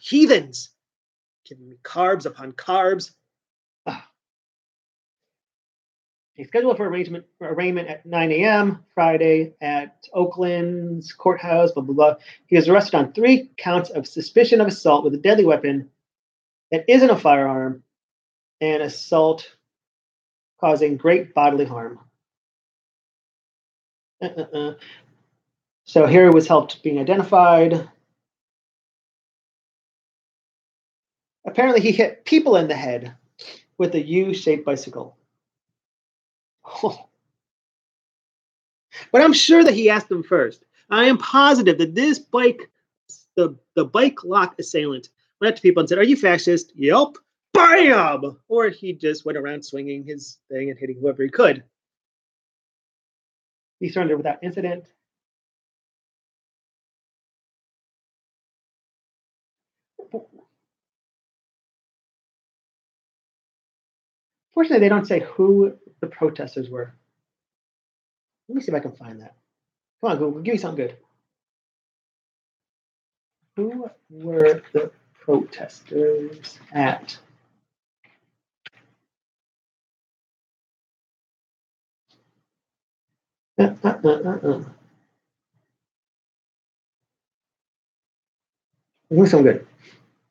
Heathens. Giving me carbs upon carbs. He's scheduled for arraignment at 9 a.m. Friday at Oakland's courthouse, blah, blah, blah. He was arrested on 3 counts of suspicion of assault with a deadly weapon that isn't a firearm and assault causing great bodily harm. So here he was helped being identified. Apparently he hit people in the head with a U-shaped bicycle. Oh. But I'm sure that he asked them first. I am positive that this the bike lock assailant went up to people and said, "Are you fascist?" Yelp. Bam! Or he just went around swinging his thing and hitting whoever he could. He surrendered without incident. Fortunately, they don't say who the protesters were. Let me see if I can find that. Come on, Google, give me something good. Who were the protesters at? Give me something good.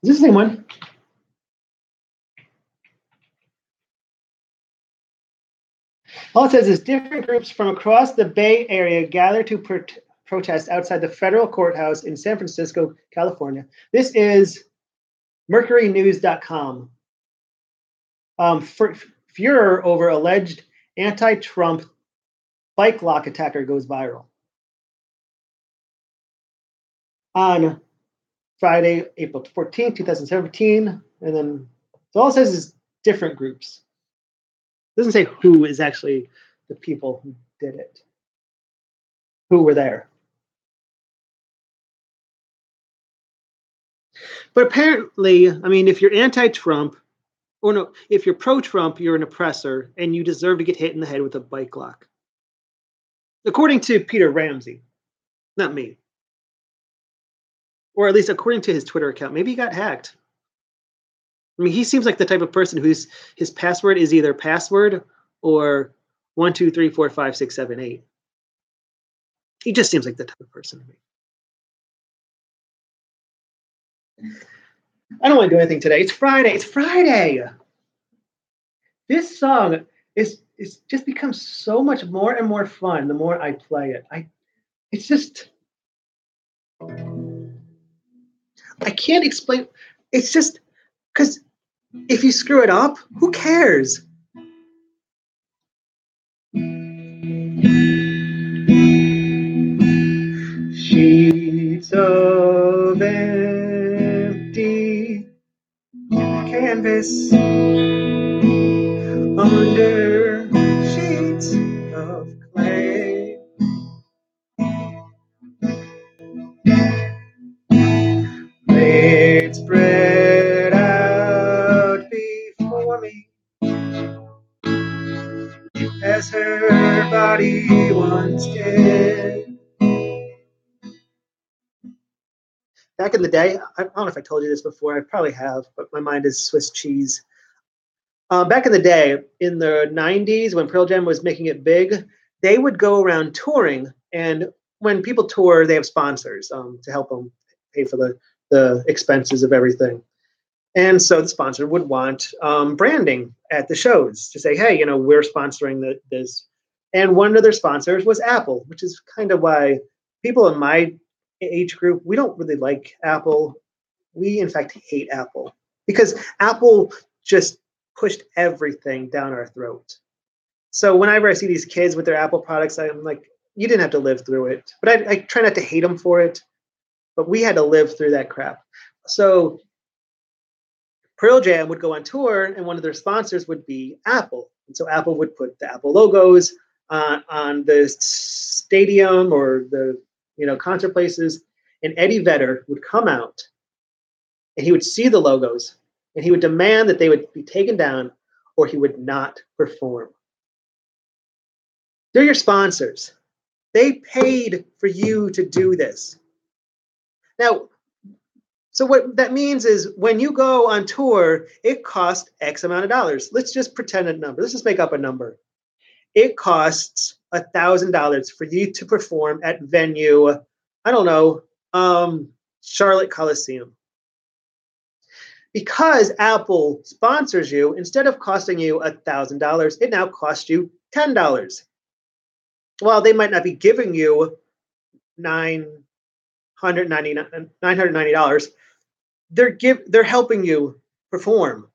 Is this the same one? All it says is different groups from across the Bay Area gathered to protest outside the federal courthouse in San Francisco, California. This is mercurynews.com. Furor over alleged anti-Trump bike lock attacker goes viral. On Friday, April 14, 2017, and then so all it says is different groups. It doesn't say who is actually the people who did it, who were there. But apparently, I mean, if you're anti-Trump, or no, if you're pro-Trump, you're an oppressor, and you deserve to get hit in the head with a bike lock. According to Peter Ramsey, not me. Or at least according to his Twitter account. Maybe he got hacked. I mean, he seems like the type of person whose his password is either password or 1, 2, 3, 4, 5, 6, 7, 8. He just seems like the type of person to me. I don't want to do anything today. It's Friday. It's Friday. This song is just becomes so much more and more fun the more I play it. It's just I can't explain. It's just because if you screw it up, who cares? Sheets of empty canvas under sheets of clay. Laid spread out before me as her body once did. Back in the day, I don't know if I told you this before, I probably have, but my mind is Swiss cheese. Back in the day, in the 90s, when Pearl Jam was making it big, they would go around touring. And when people tour, they have sponsors to help them pay for the expenses of everything. And so the sponsor would want branding at the shows to say, hey, we're sponsoring this. And one of their sponsors was Apple, which is kind of why people in my age group, we don't really like Apple. We, in fact, hate Apple because Apple just pushed everything down our throat. So whenever I see these kids with their Apple products, I'm like, you didn't have to live through it. But I try not to hate them for it. But we had to live through that crap. So Pearl Jam would go on tour, and one of their sponsors would be Apple. And so Apple would put the Apple logos on the stadium or the concert places. And Eddie Vedder would come out, and he would see the logos, and he would demand that they would be taken down, or he would not perform. They're your sponsors. They paid for you to do this. Now, so what that means is when you go on tour, it costs X amount of dollars. Let's just pretend a number. Let's just make up a number. It costs $1,000 for you to perform at venue, I don't know, Charlotte Coliseum. Because Apple sponsors you, instead of costing you $1,000, it now costs you $10. Well, they might not be giving you $990. They're helping you perform,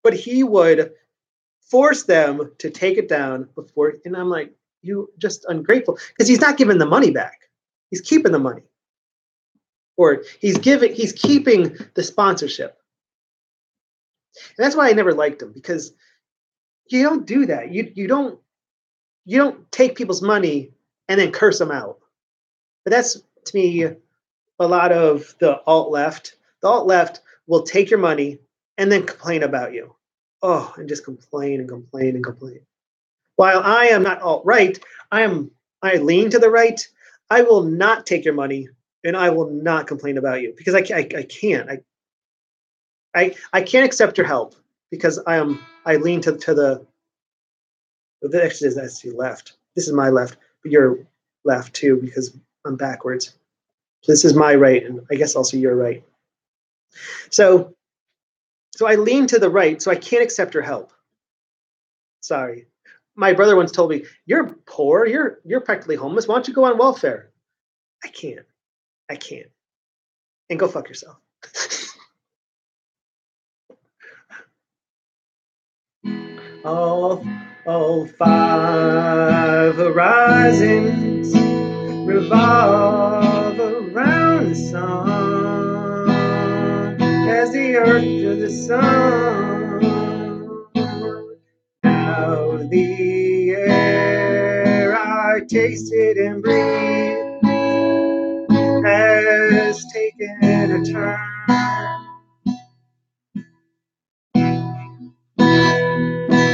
but he would force them to take it down before. And I'm like, you just ungrateful, because he's not giving the money back. He's keeping the money, or he's keeping the sponsorship. And that's why I never liked him, because you don't do that. You don't take people's money and then curse them out. But that's, to me, a lot of the alt left. The alt left will take your money and then complain about you. Oh, and just complain and complain and complain. While I am not alt right, I lean to the right. I will not take your money and I will not complain about you, because I can't. I can't accept your help, because I lean to the actually that's your left. This is my left, but you're left too, because I'm backwards. So this is my right, and I guess also your right. So I lean to the right, so I can't accept your help. Sorry. My brother once told me, "You're poor. You're practically homeless. Why don't you go on welfare?" I can't. And go fuck yourself. All five horizons revolve around the sun, as the earth to the sun. Now the air I tasted and breathed has taken a turn.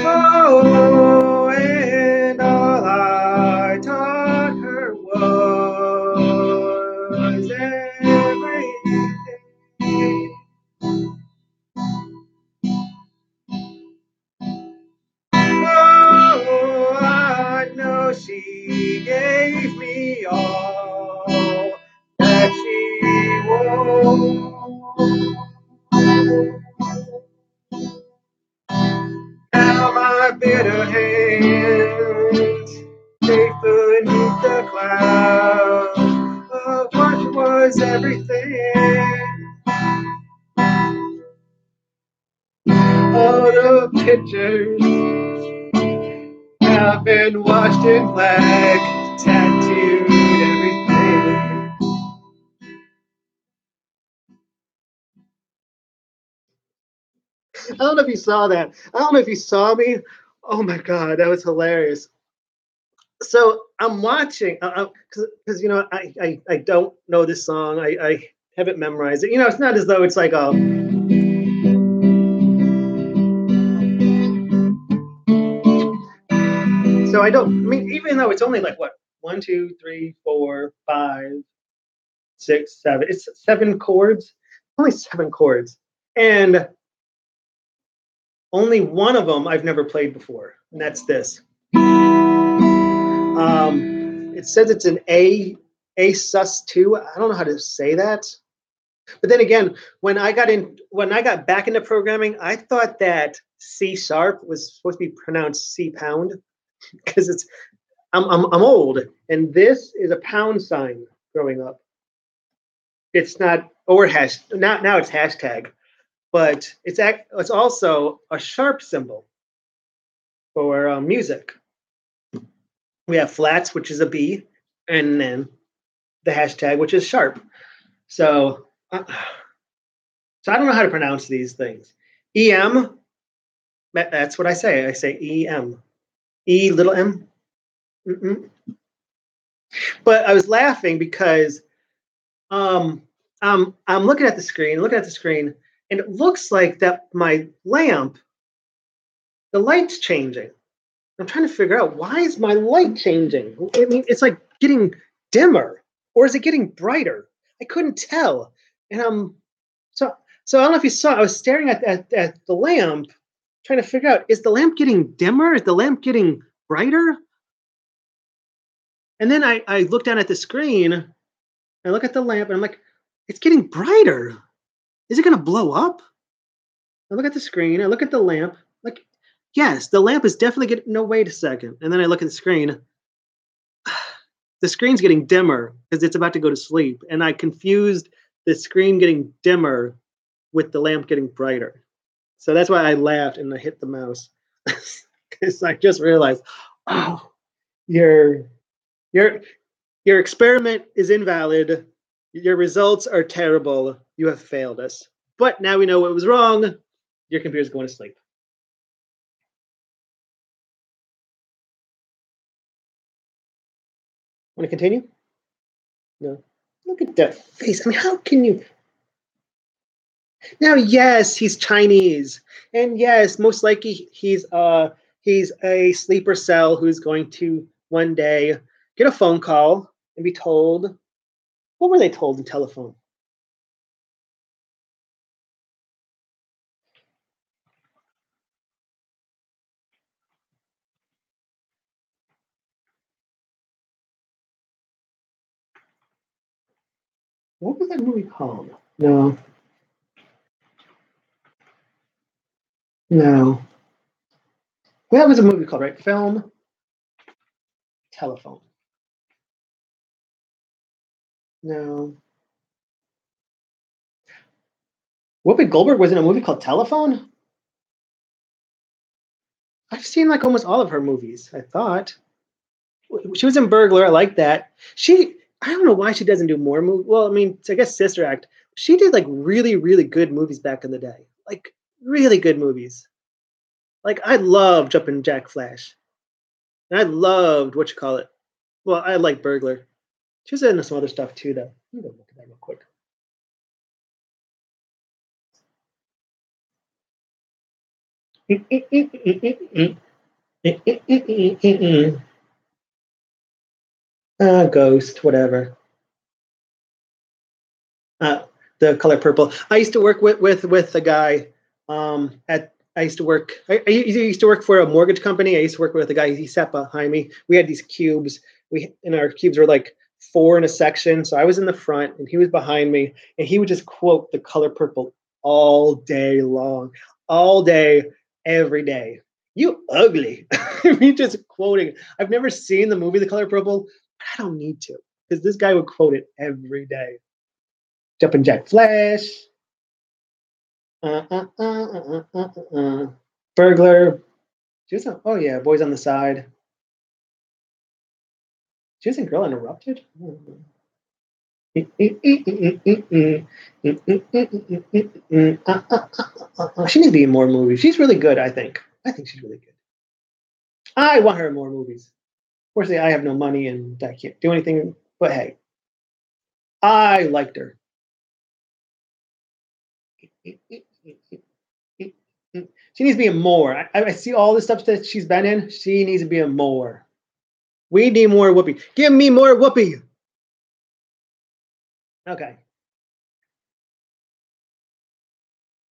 Oh, and all I taught her was everything. Oh, I know she gave me all that she wore. Now my bitter hands take beneath the clouds of what was everything. All the pictures have been washed in black, tattooed everything. I don't know if you saw that. I don't know if you saw me. Oh my God, that was hilarious. So I'm watching, because I don't know this song. I haven't memorized it. It's not as though it's like a. So I don't. I mean, even though it's only like what, 1, 2, 3, 4, 5, 6, 7. It's 7 chords. Only 7 chords, and only one of them I've never played before, and that's this. It says it's an A sus2. I don't know how to say that. But then again, when I got back into programming, I thought that C sharp was supposed to be pronounced C pound, because I'm old, and this is a pound sign growing up. It's not, or hash, now it's hashtag, but it's also a sharp symbol for music. We have flats, which is a B, and then the hashtag, which is sharp. So I don't know how to pronounce these things. EM, that's what I say. I say EM. E little m. Mm-mm. But I was laughing because I'm looking at the screen, and it looks like that my lamp, the light's changing. I'm trying to figure out, why is my light changing? I mean, it's like getting dimmer, or is it getting brighter? I couldn't tell. And so I don't know if you saw, I was staring at the lamp, trying to figure out, is the lamp getting dimmer? Is the lamp getting brighter? And then I look down at the screen, I look at the lamp, and I'm like, it's getting brighter. Is it going to blow up? I look at the screen, I look at the lamp, like, yes, the lamp is definitely getting, no, wait a second. And then I look at the screen. The screen's getting dimmer because it's about to go to sleep. And I confused the screen getting dimmer with the lamp getting brighter. So that's why I laughed and I hit the mouse. Because I just realized, oh, Your your your experiment is invalid. Your results are terrible. You have failed us. But now we know what was wrong. Your computer's going to sleep. Want to continue? No. Look at that face. I mean, how can you? Now, yes, he's Chinese, and yes, most likely he's a sleeper cell who's going to one day get a phone call and be told. What were they told in telephone? What was that movie called? No, no. Well, that was a movie called, right? Film, telephone. No. Whoopi Goldberg was in a movie called Telephone? I've seen like almost all of her movies, I thought. She was in Burglar. I like that. I don't know why she doesn't do more movies. Well, I mean, I guess Sister Act. She did like really, really good movies back in the day. Like really good movies. Like I loved Jumpin' Jack Flash. And I loved what you call it. Well, I like Burglar. She was in some other stuff too, though. Let me go look at that real quick. Ghost, whatever. The Color Purple. I used to work with a guy at. I used to work. I used to work for a mortgage company. I used to work with a guy. He sat behind me. We had these cubes. Our cubes were like four in a section. So I was in the front and he was behind me, and he would just quote The Color Purple all day long, all day, every day. You ugly. Me just quoting. I've never seen the movie The Color Purple, but I don't need to because this guy would quote it every day. Jumpin' Jack Flash. Burglar. Oh yeah, Boys on the Side. She was in Girl Interrupted. She needs to be in more movies. She's really good, I think. I think she's really good. I want her in more movies. Fortunately, I have no money and I can't do anything. But hey, I liked her. She needs to be in more. I see all the stuff that she's been in. She needs to be in more. We need more Whoopi. Give me more Whoopi. Okay.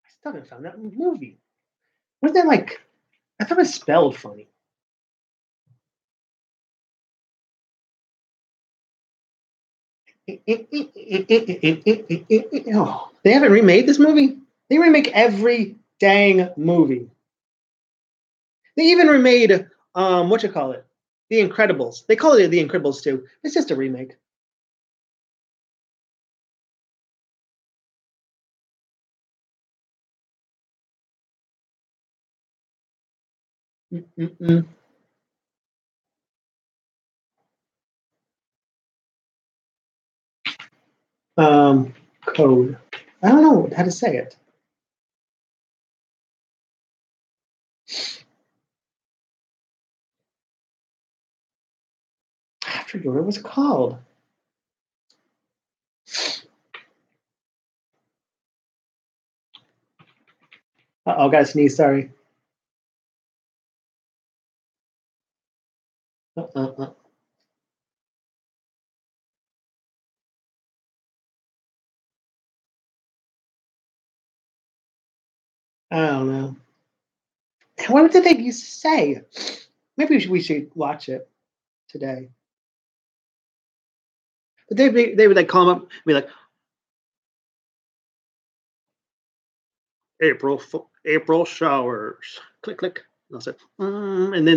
I still haven't found that movie. Was that like? I thought it was spelled funny. Oh, they haven't remade this movie. They remake every dang movie. They even remade what you call it, The Incredibles. They call it The Incredibles too. It's just a remake. Mm-mm-mm. Code. I don't know how to say it. I forget what it was called. Oh, got to sneeze. Sorry. Uh-uh-uh. I don't know. What did they used to say? Maybe we should watch it today. But they would like call them up and be like, April showers. Click click. And I'll say, and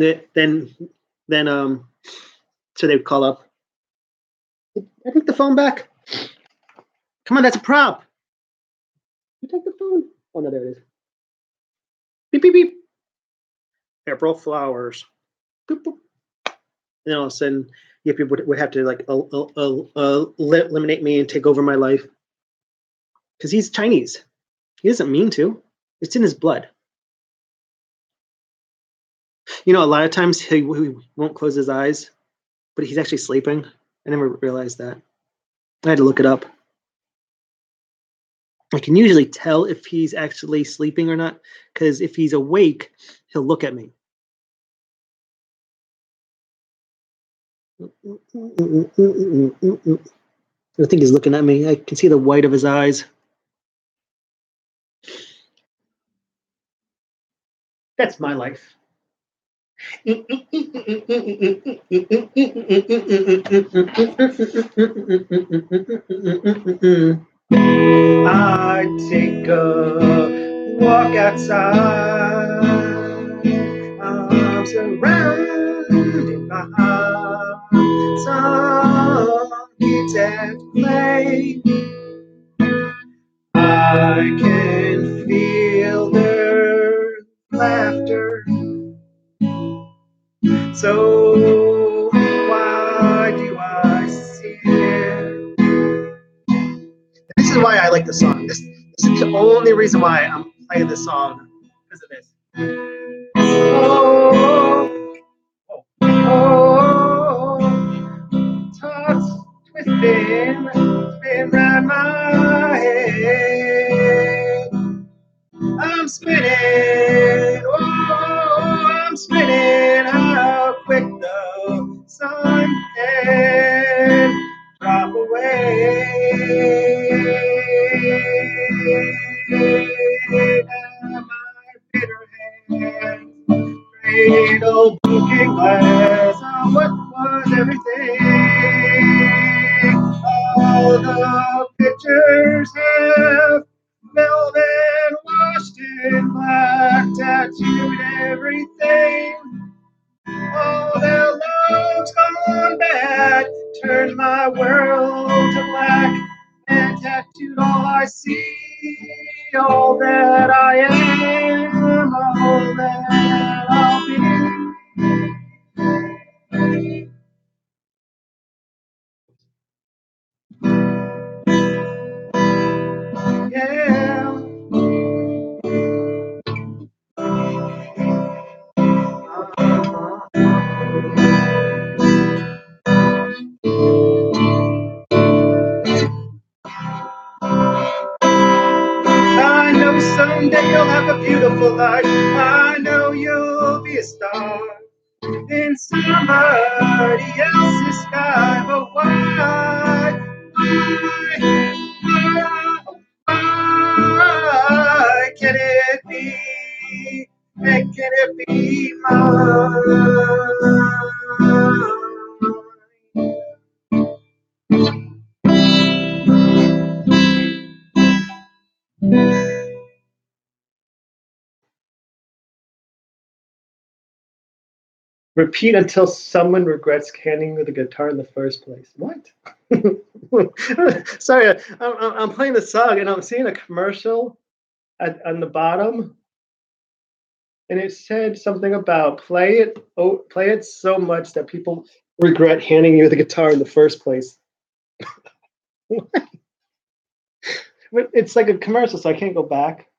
then so they would call up. I take the phone back. Come on, that's a prop. You take the phone. Oh no, there it is. Beep beep beep. April flowers. Boop, boop. then all of a sudden, people would have to like eliminate me and take over my life because he's Chinese. He doesn't mean to. It's in his blood. A lot of times he won't close his eyes, but he's actually sleeping. I never realized that. I had to look it up. I can usually tell if he's actually sleeping or not, because if he's awake, he'll look at me. I think he's looking at me. I can see the white of his eyes. That's my life. I take a walk outside. I'm surrounded by some kids at play. I can feel their laughter. So why do I see it? This is why I like the song. This is the only reason why I'm playing this song, because of this. Oh, thoughts twisting, spin round my head. I'm spinning, I'm spinning. How quick the sun can drop away. Now my bitter hands cradle broken glass. Oh, what was everything? All the pictures have velvet washed in black, tattooed everything. All their love's gone bad, turned my world to black, and tattooed all I see, all that I am, all that I'll be. Yeah. I know someday you'll have a beautiful life. I know you'll be a star in somebody else's sky. But why can it be? And can it be mine? Repeat until someone regrets handing you the guitar in the first place. What? Sorry, I'm playing the song and I'm seeing a commercial on the bottom, and it said something about play it so much that people regret handing you the guitar in the first place. It's like a commercial, so I can't go back.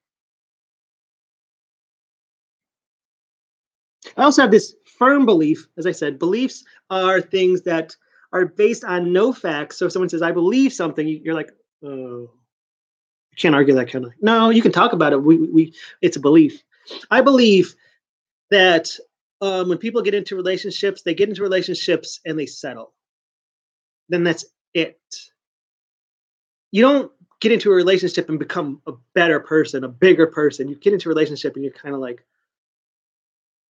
I also have this firm belief, as I said, beliefs are things that are based on no facts. So if someone says, I believe something, you're like, oh, you can't argue that kind of. No, you can talk about it. It's a belief. I believe that when people get into relationships, they get into relationships and they settle. Then that's it. You don't get into a relationship and become a better person, a bigger person. You get into a relationship and you're kind of like,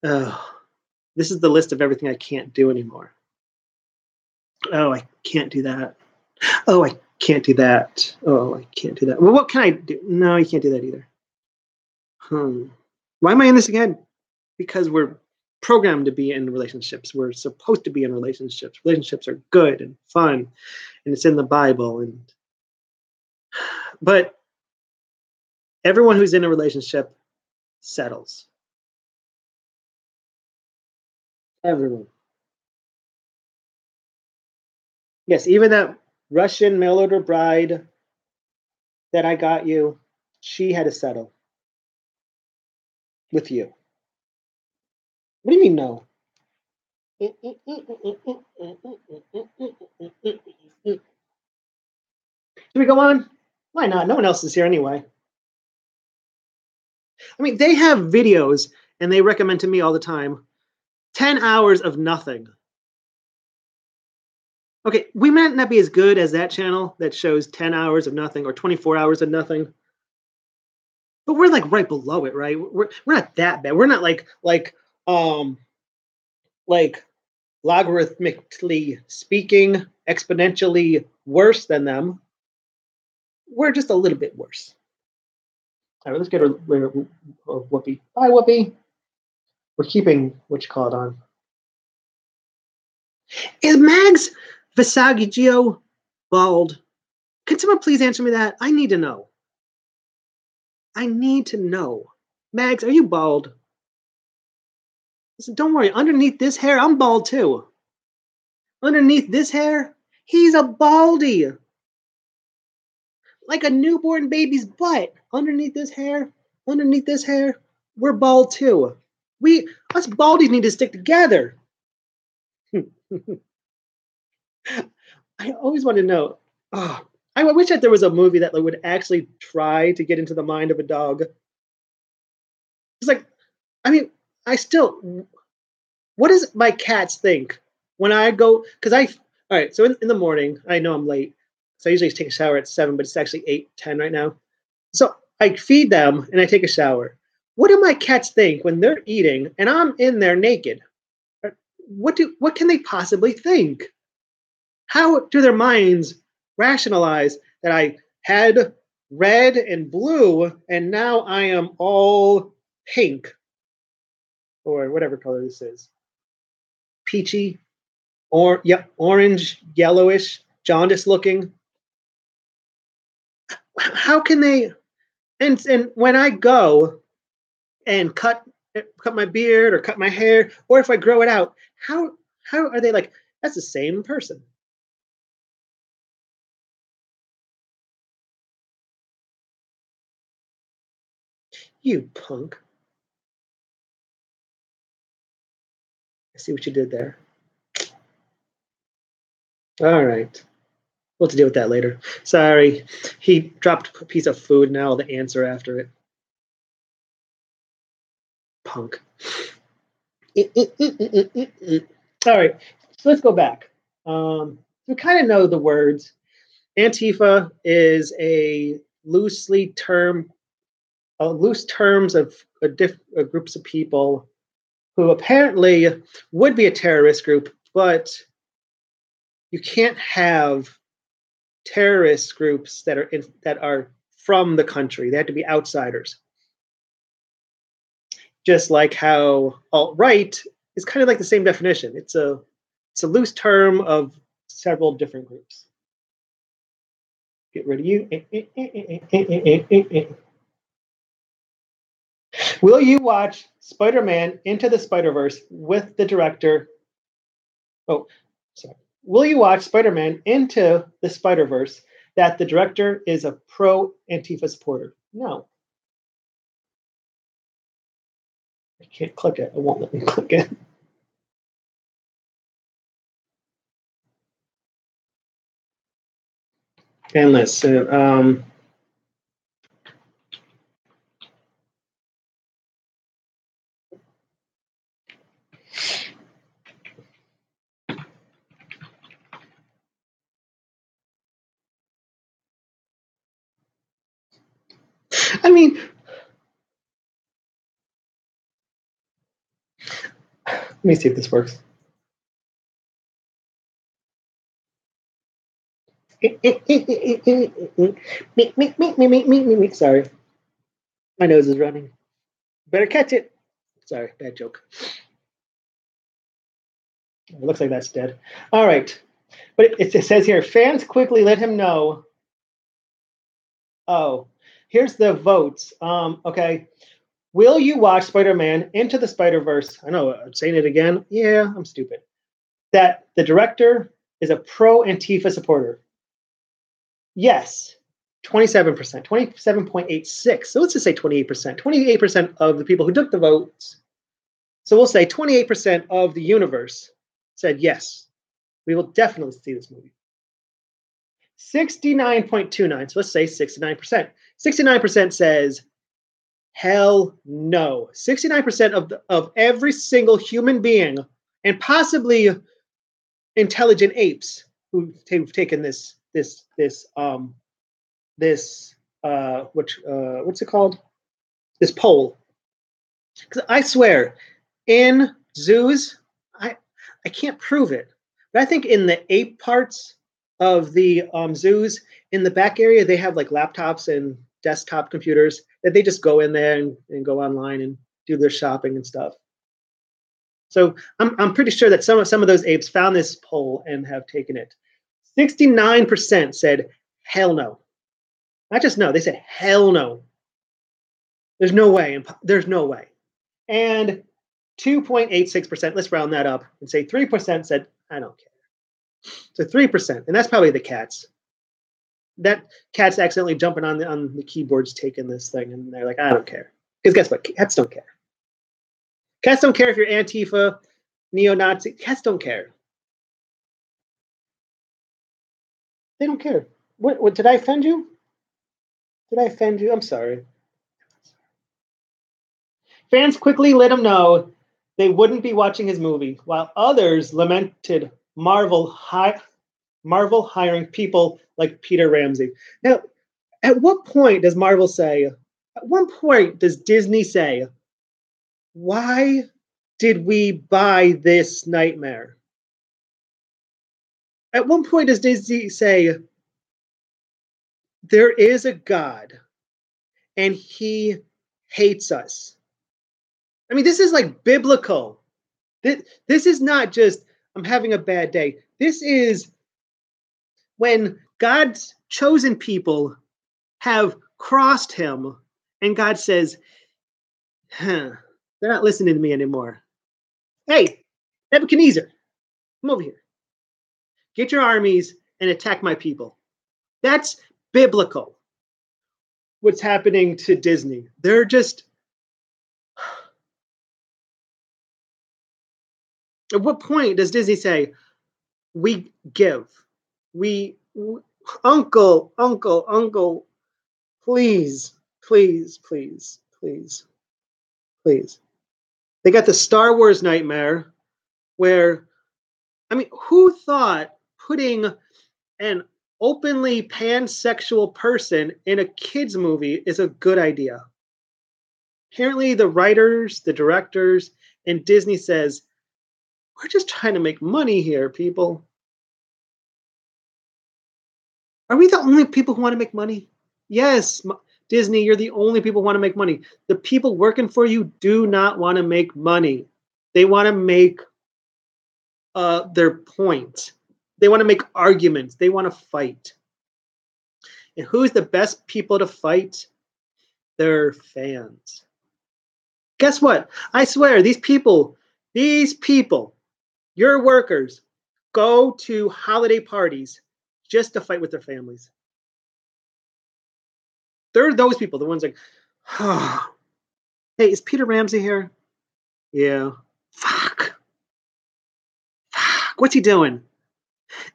oh, this is the list of everything I can't do anymore. Oh, I can't do that. Oh, I can't do that. Oh, I can't do that. Well, what can I do? No, you can't do that either. Why am I in this again? Because we're programmed to be in relationships. We're supposed to be in relationships. Relationships are good and fun, and it's in the Bible. But everyone who's in a relationship settles. Everyone. Yes, even that Russian mail order bride that I got you, she had to settle with you. What do you mean no? Should we go on? Why not? No one else is here anyway. I mean, they have videos and they recommend to me all the time 10 hours of nothing. Okay, we might not be as good as that channel that shows 10 hours of nothing or 24 hours of nothing. But we're like right below it, right? We're not that bad. We're not like logarithmically speaking, exponentially worse than them. We're just a little bit worse. All right, let's get a Whoopi. Bye, Whoopi. We're keeping what you call it on. Is Mags Visaggio bald? Can someone please answer me that? I need to know. I need to know. Mags, are you bald? Listen, don't worry. Underneath this hair, I'm bald too. Underneath this hair, he's a baldy. Like a newborn baby's butt. Underneath this hair, we're bald too. Us baldies need to stick together. I always want to know. Oh, I wish that there was a movie that would actually try to get into the mind of a dog. It's like, I mean, what does my cats think when I go? All right, so in the morning, I know I'm late. So I usually take a shower at 7, but it's actually 8:10 right now. So I feed them and I take a shower. What do my cats think when they're eating and I'm in there naked? What can they possibly think? How do their minds rationalize that I had red and blue and now I am all pink or whatever color this is? Peachy, orange, yellowish, jaundice looking. How can they? And when I go and cut my beard or cut my hair, or if I grow it out, how are they like? That's the same person. You punk. I see what you did there. All right. We'll have to deal with that later. Sorry. He dropped a piece of food. Now the ants are after it. Punk. All right. So let's go back. We kind of know the words. Antifa is a loose terms of groups of people who apparently would be a terrorist group, but you can't have terrorist groups that are from the country. They have to be outsiders. Just like how alt-right is kind of like the same definition. It's a loose term of several different groups. Get rid of you. Will you watch Spider-Man Into the Spider-Verse with the director? Oh, sorry. Will you watch Spider-Man Into the Spider-Verse that the director is a pro-Antifa supporter? No. I can't click it. It won't let me click it. And listen, I mean, let me see if this works. Sorry. My nose is running. Better catch it. Sorry, bad joke. It looks like that's dead. All right. But it says here, fans quickly let him know. Oh, here's the votes. Okay. Will you watch Spider-Man Into the Spider-Verse? I know I'm saying it again. Yeah, I'm stupid. That the director is a pro-Antifa supporter? Yes, 27%, 27.86. So let's just say 28%. 28% of the people who took the votes. So we'll say 28% of the universe said yes, we will definitely see this movie. 69.29, so let's say 69%. 69% says hell no. 69% of every single human being, and possibly intelligent apes who've taken what's it called? This poll. Because I swear, in zoos, I can't prove it, but I think in the ape parts of the zoos, in the back area, they have like laptops and desktop computers that they just go in there and go online and do their shopping and stuff. So I'm pretty sure that some of those apes found this poll and have taken it. 69% said hell no. Not just no, they said hell no. There's no way. There's no way. And 2.86%, let's round that up and say 3% said, I don't care. So 3%, and that's probably the cats. That cat's accidentally jumping on the keyboards taking this thing, and they're like, I don't care. Because guess what? Cats don't care. Cats don't care if you're Antifa, neo-Nazi. Cats don't care. They don't care. What did I offend you? Did I offend you? I'm sorry. Fans quickly let him know they wouldn't be watching his movie, while others lamented Marvel hiring people like Peter Ramsey. Now, at what point does Marvel say, at one point does Disney say, why did we buy this nightmare? At one point does Disney say, there is a God and he hates us? I mean, this is like biblical. This is not just, I'm having a bad day. This is when God's chosen people have crossed him and God says, they're not listening to me anymore. Hey, Nebuchadnezzar, come over here. Get your armies and attack my people. That's biblical. What's happening to Disney? They're just... At what point does Disney say, we give? Uncle, please. They got the Star Wars nightmare where, I mean, who thought putting an openly pansexual person in a kid's movie is a good idea? Apparently the writers, the directors, and Disney says, we're just trying to make money here, people. Are we the only people who want to make money? Yes, Disney, you're the only people who want to make money. The people working for you do not want to make money. They want to make their point. They want to make arguments. They want to fight. And who's the best people to fight? Their fans. Guess what? I swear, these people, your workers, go to holiday parties just to fight with their families. They're those people, the ones like, oh, hey, is Peter Ramsey here? Yeah. Fuck. What's he doing?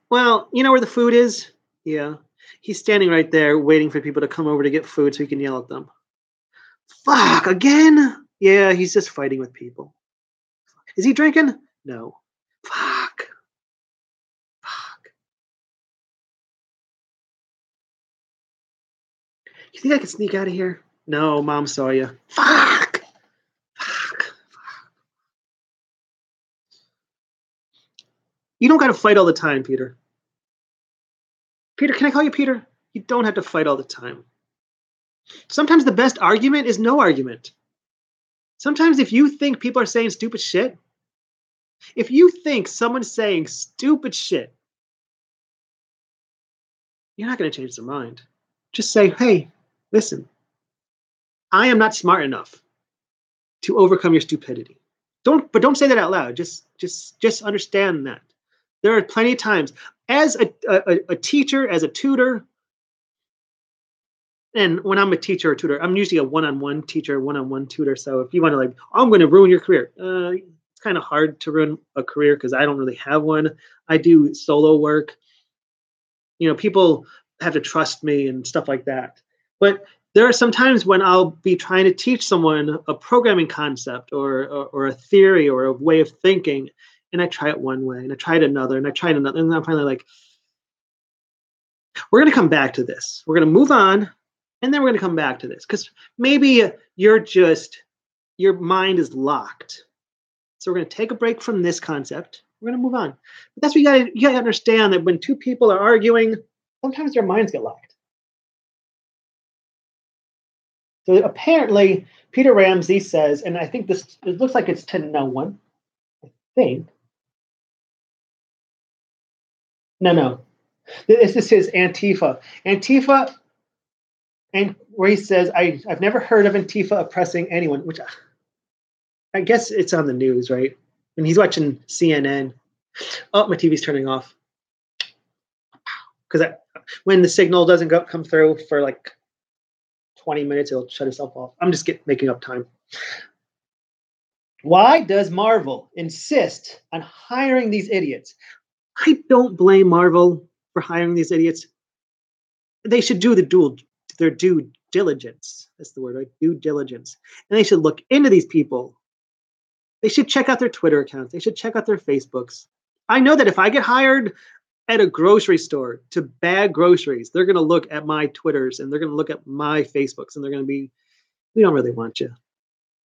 Well, you know where the food is? Yeah. He's standing right there waiting for people to come over to get food so he can yell at them. Fuck, again? Yeah, he's just fighting with people. Is he drinking? No. Fuck. You think I can sneak out of here? No, Mom saw you. Fuck. You don't got to fight all the time, Peter. Peter, can I call you Peter? You don't have to fight all the time. Sometimes the best argument is no argument. Sometimes if you think people are saying stupid shit, if you think someone's saying stupid shit, you're not going to change their mind. Just say, hey, listen, I am not smart enough to overcome your stupidity. Don't say that out loud. Just understand that. There are plenty of times as a teacher, as a tutor, and when I'm a teacher or tutor, I'm usually a one-on-one teacher, one-on-one tutor. So if you want to like, I'm going to ruin your career, it's kind of hard to ruin a career because I don't really have one. I do solo work. People have to trust me and stuff like that. But there are some times when I'll be trying to teach someone a programming concept or a theory or a way of thinking, and I try it one way, and I tried another, and I tried another, and I'm finally like, we're going to come back to this. We're going to move on, and then we're going to come back to this because maybe your mind is locked. So we're going to take a break from this concept. We're going to move on. But that's what you got to understand, that when two people are arguing, sometimes their minds get locked. So apparently, Peter Ramsey says, and I think it looks like it's to no one. I think. No. This is his Antifa. Antifa, and where he says, I've never heard of Antifa oppressing anyone, which I guess it's on the news, right? And he's watching CNN. Oh, my TV's turning off. Because when the signal doesn't come through for like 20 minutes, it'll shut itself off. I'm just making up time. Why does Marvel insist on hiring these idiots? I don't blame Marvel for hiring these idiots. They should do their due diligence. That's the word, right? Due diligence. And they should look into these people. They should check out their Twitter accounts. They should check out their Facebooks. I know that if I get hired at a grocery store to bag groceries, they're going to look at my Twitters and they're going to look at my Facebooks and they're going to be, we don't really want you.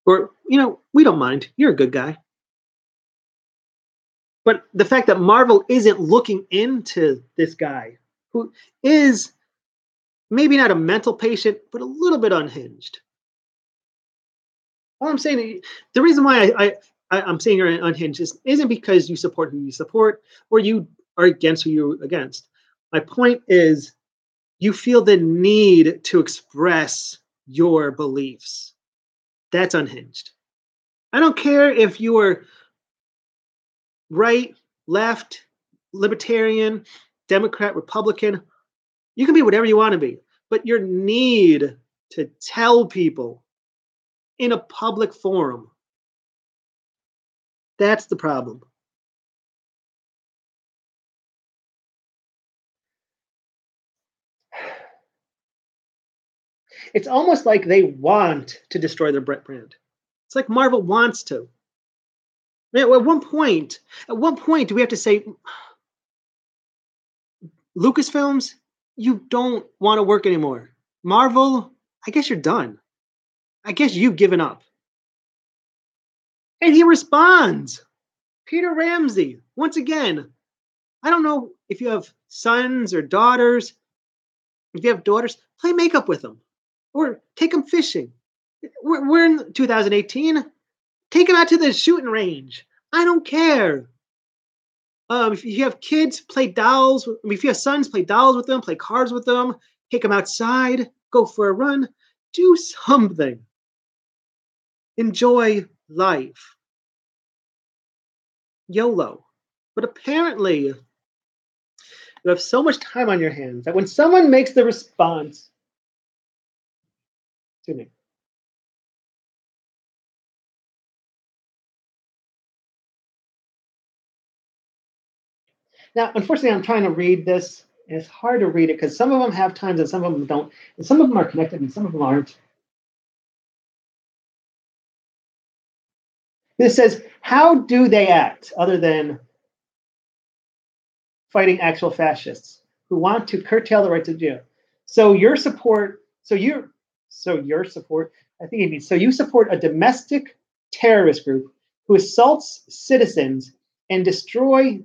Or, we don't mind. You're a good guy. But the fact that Marvel isn't looking into this guy who is maybe not a mental patient, but a little bit unhinged. All I'm saying, the reason why I'm saying you're unhinged isn't because you support who you support or you are against who you're against. My point is you feel the need to express your beliefs. That's unhinged. I don't care if you are right, left, libertarian, Democrat, Republican. You can be whatever you want to be, but your need to tell people in a public forum, that's the problem. It's almost like they want to destroy their brand. It's like Marvel wants to. At one point, do we have to say, Lucasfilms, you don't want to work anymore. Marvel, I guess you're done. I guess you've given up. And he responds, Peter Ramsey, once again, I don't know if you have sons or daughters. If you have daughters, play makeup with them or take them fishing. We're in 2018. Take them out to the shooting range. I don't care. If you have kids, play dolls. If you have sons, play dolls with them, play cards with them, take them outside, go for a run, do something. Enjoy life. YOLO. But apparently, you have so much time on your hands that when someone makes the response to me, now, unfortunately, I'm trying to read this, and it's hard to read it because some of them have times and some of them don't, and some of them are connected and some of them aren't. This says, how do they act other than fighting actual fascists who want to curtail the rights of Jews? So your support, I think it means, so you support a domestic terrorist group who assaults citizens and destroy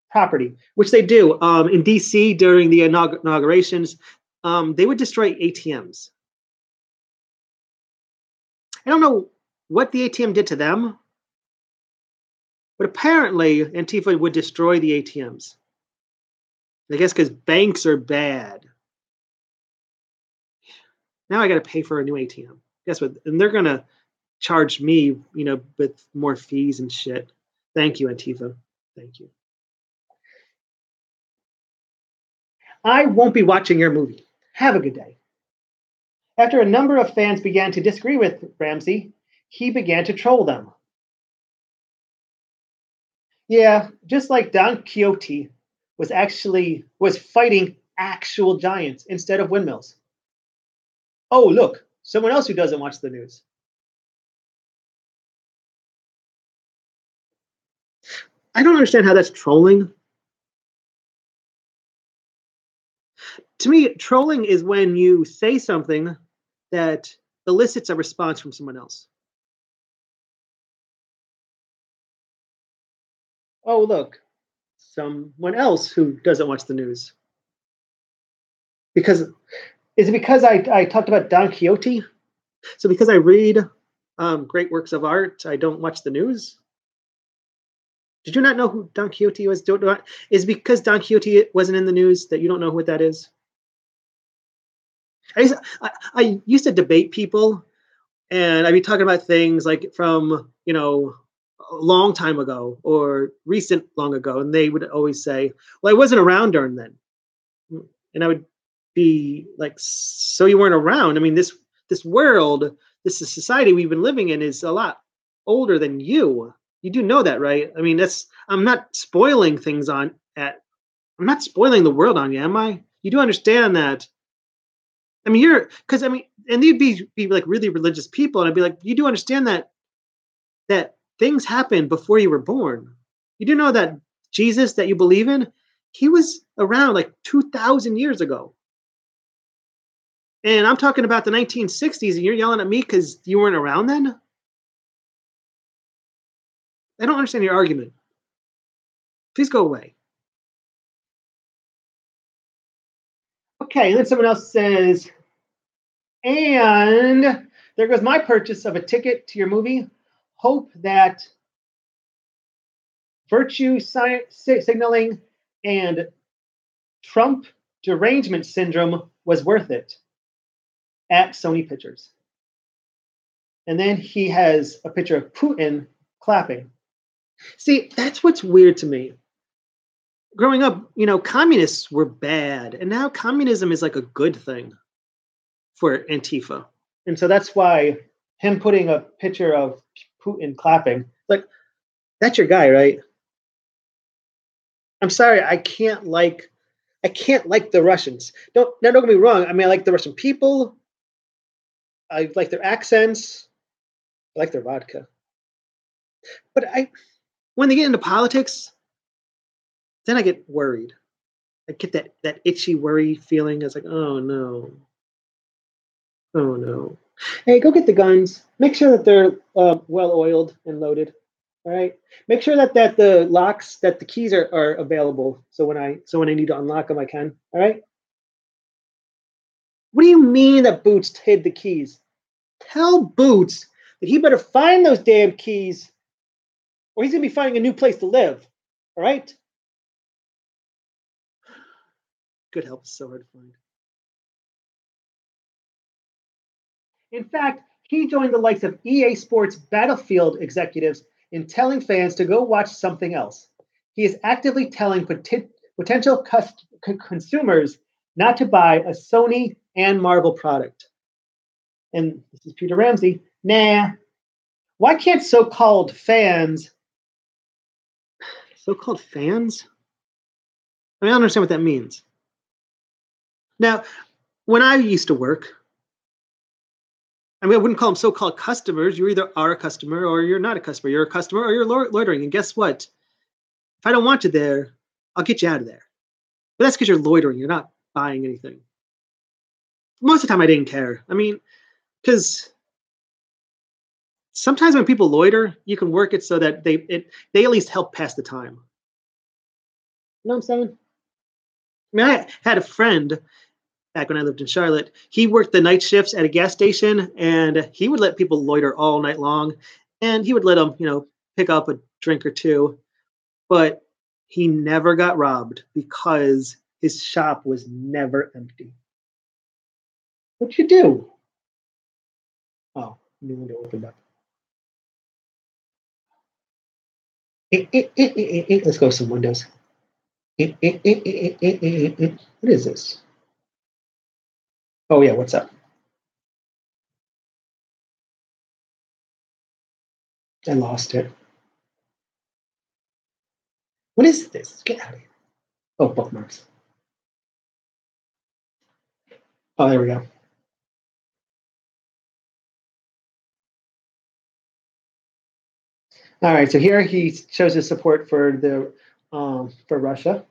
property, which they do. In DC during the inaugurations, they would destroy ATMs. I don't know what the ATM did to them, but apparently Antifa would destroy the ATMs. I guess because banks are bad. Now I got to pay for a new ATM. Guess what? And they're going to charge me, with more fees and shit. Thank you, Antifa. Thank you. I won't be watching your movie. Have a good day. After a number of fans began to disagree with Ramsey, he began to troll them. Yeah, just like Don Quixote was fighting actual giants instead of windmills. Oh, look, someone else who doesn't watch the news. I don't understand how that's trolling. To me, trolling is when you say something that elicits a response from someone else. Oh, look, someone else who doesn't watch the news. Because is it because I talked about Don Quixote? So because I read great works of art, I don't watch the news? Did you not know who Don Quixote was? Is it because Don Quixote wasn't in the news that you don't know what that is? I used to debate people, and I'd be talking about things like from a long time ago or recent long ago, and they would always say, "Well, I wasn't around during then," and I would be like, "So you weren't around? I mean, this world, this society we've been living in is a lot older than you. You do know that, right? I mean, that's I'm not spoiling things on at I'm not spoiling the world on you, am I? You do understand that. I mean, and they'd be like really religious people, and I'd be like, you do understand that things happened before you were born. You do know that Jesus that you believe in, he was around like 2,000 years ago. And I'm talking about the 1960s, and you're yelling at me because you weren't around then? I don't understand your argument. Please go away. Okay, and then someone else says, and there goes my purchase of a ticket to your movie. Hope that virtue signaling and Trump derangement syndrome was worth it at Sony Pictures. And then he has a picture of Putin clapping. See, that's what's weird to me. Growing up, communists were bad, and now communism is like a good thing for Antifa. And so that's why him putting a picture of Putin clapping, like, that's your guy, right? I'm sorry, I can't like the Russians. Don't get me wrong. I mean, I like the Russian people. I like their accents. I like their vodka. But when they get into politics, then I get worried. I get that itchy worry feeling. It's like, oh no, oh no. Hey, go get the guns. Make sure that they're well oiled and loaded. All right. Make sure that the locks, that the keys are available. So when I need to unlock them, I can. All right. What do you mean that Boots hid the keys? Tell Boots that he better find those damn keys, or he's gonna be finding a new place to live. All right. Good help is so hard to find. In fact, he joined the likes of EA Sports Battlefield executives in telling fans to go watch something else. He is actively telling potential consumers not to buy a Sony and Marvel product. And this is Peter Ramsey. Nah. Why can't so-called fans? So-called fans? I mean, I don't understand what that means. Now, when I used to work, I mean, I wouldn't call them so-called customers. You either are a customer or you're not a customer. You're a customer or you're loitering. And guess what? If I don't want you there, I'll get you out of there. But that's because you're loitering. You're not buying anything. Most of the time, I didn't care. I mean, because sometimes when people loiter, you can work it so that they at least help pass the time. You know what I'm saying? I mean, I had a friend back when I lived in Charlotte. He worked the night shifts at a gas station, and he would let people loiter all night long, and he would let them, pick up a drink or two, but he never got robbed because his shop was never empty. What'd you do? Oh, new window opened up. Let's go some windows. What is this? Oh yeah, what's up? I lost it. What is this? Get out of here. Oh, bookmarks. Oh, there we go. All right, so here he shows his support for Russia.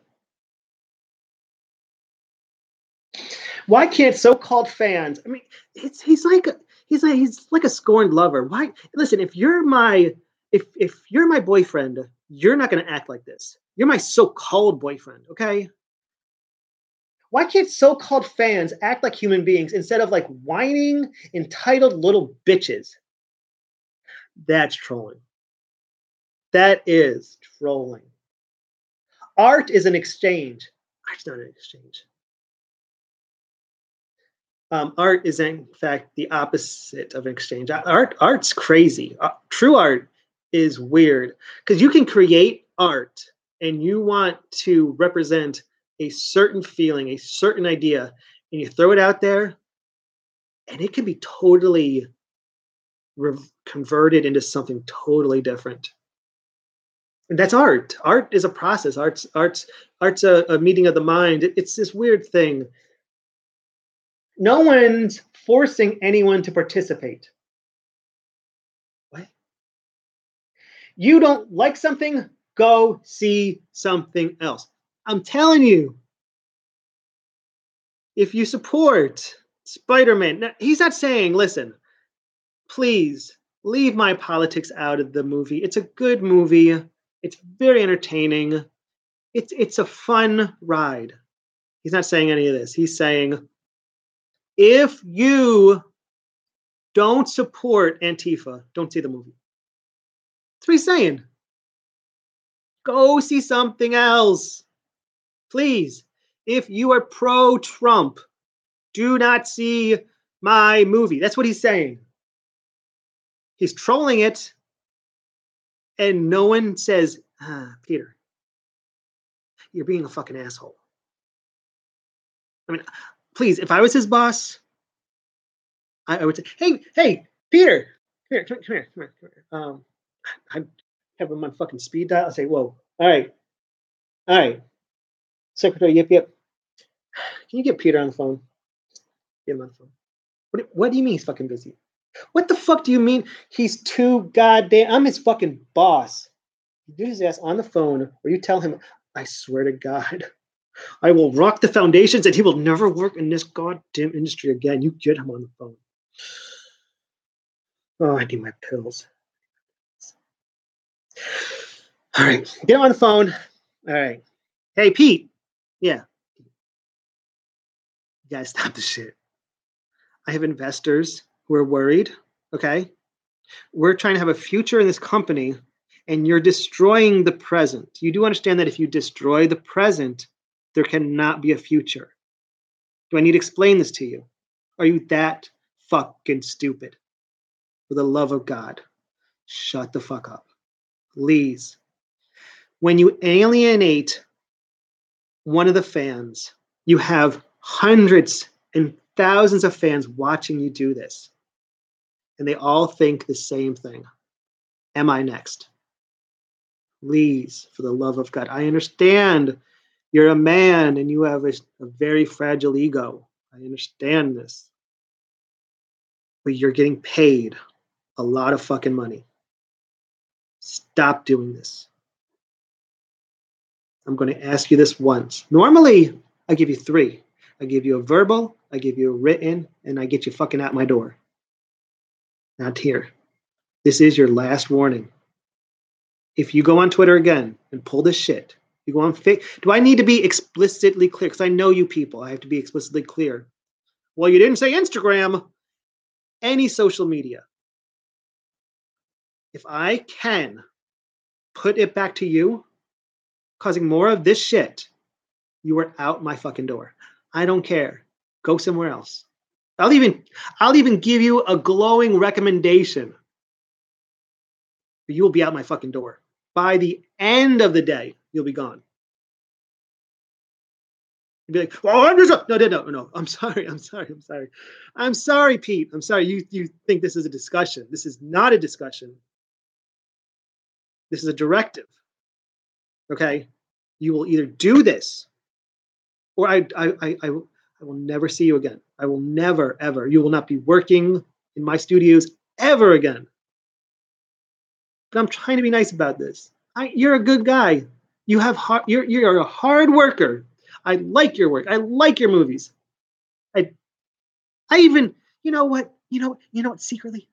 Why can't so-called fans? I mean, he's like a scorned lover. Why? Listen, if you're my boyfriend, you're not going to act like this. You're my so-called boyfriend, okay? Why can't so-called fans act like human beings instead of like whining, entitled little bitches? That's trolling. That is trolling. Art is an exchange. Art's not an exchange. Art is in fact the opposite of exchange. Art's crazy. True art is weird because you can create art and you want to represent a certain feeling, a certain idea, and you throw it out there, and it can be totally converted into something totally different. And that's art. Art is a process. Art's a meeting of the mind. It's this weird thing. No one's forcing anyone to participate. What? You don't like something? Go see something else. I'm telling you, if you support Spider-Man, he's not saying, listen, please leave my politics out of the movie. It's a good movie. It's very entertaining. It's a fun ride. He's not saying any of this. He's saying, if you don't support Antifa, don't see the movie. That's what he's saying. Go see something else. Please. If you are pro-Trump, do not see my movie. That's what he's saying. He's trolling it, and no one says, Peter, you're being a fucking asshole. I mean, please, if I was his boss, I would say, hey, Peter, come here. I have him on fucking speed dial. I say, whoa, all right, Secretary, yep. Can you get Peter on the phone? Get him on the phone. What do you mean he's fucking busy? What the fuck do you mean he's too goddamn? I'm his fucking boss. You get his ass on the phone, or you tell him, I swear to God, I will rock the foundations and he will never work in this goddamn industry again. You get him on the phone. Oh, I need my pills. All right, get him on the phone. All right. Hey, Pete. Yeah. You guys stop the shit. I have investors who are worried. Okay. We're trying to have a future in this company, and you're destroying the present. You do understand that if you destroy the present, there cannot be a future. Do I need to explain this to you? Are you that fucking stupid? For the love of God, shut the fuck up. Please. When you alienate one of the fans, you have hundreds and thousands of fans watching you do this. And they all think the same thing. Am I next? Please, for the love of God. I understand you're a man and you have a very fragile ego. I understand this. But you're getting paid a lot of fucking money. Stop doing this. I'm going to ask you this once. Normally, I give you 3. I give you a verbal, I give you a written, and I get you fucking out my door. Not here. This is your last warning. If you go on Twitter again and pull this shit, you go on do I need to be explicitly clear? Because I know you people. I have to be explicitly clear. Well, you didn't say Instagram. Any social media. If I can put it back to you, causing more of this shit, you are out my fucking door. I don't care. Go somewhere else. I'll even give you a glowing recommendation. But you will be out my fucking door. By the end of the day, you'll be gone. You'd be like, "Oh, I'm just no. I'm sorry. I'm sorry, Pete. I'm sorry. You think this is a discussion? This is not a discussion. This is a directive. Okay, you will either do this, or I will never see you again. I will never ever. You will not be working in my studios ever again. But I'm trying to be nice about this. You're a good guy. You're a hard worker. I like your work. I like your movies. I I even, you know what, secretly,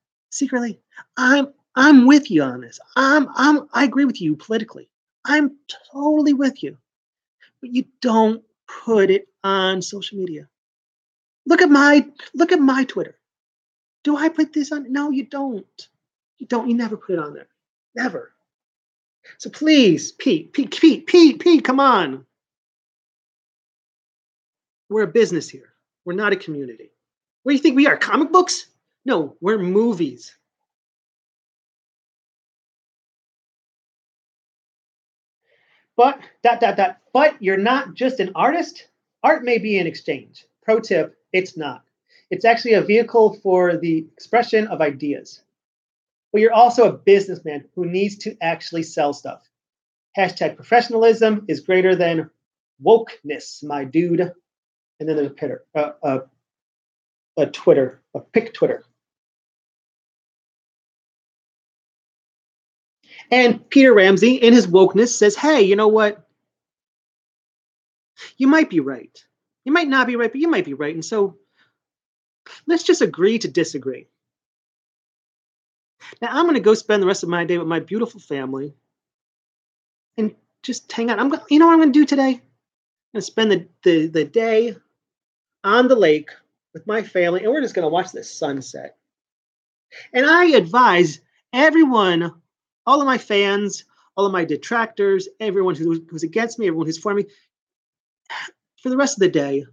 I'm with you on this. I agree with you politically. I'm totally with you. But you don't put it on social media. Look at my Twitter. Do I put this on? No, you don't. You don't. You never put it on there. Never. So please, Pete, come on. We're a business here. We're not a community. What do you think we are? Comic books? No, we're movies. But But you're not just an artist. Art may be an exchange. Pro tip: it's not. It's actually a vehicle for the expression of ideas. But you're also a businessman who needs to actually sell stuff. Hashtag professionalism is greater than wokeness, my dude. And then there's a pick Twitter. And Peter Ramsey, in his wokeness, says, hey, you know what? You might be right. You might not be right, but you might be right. And so let's just agree to disagree. Now I'm going to go spend the rest of my day with my beautiful family and just hang out. You know what I'm going to do today? I'm going to spend the day on the lake with my family, and we're just going to watch the sunset. And I advise everyone, all of my fans, all of my detractors, everyone who's against me, everyone who's for me, for the rest of the day,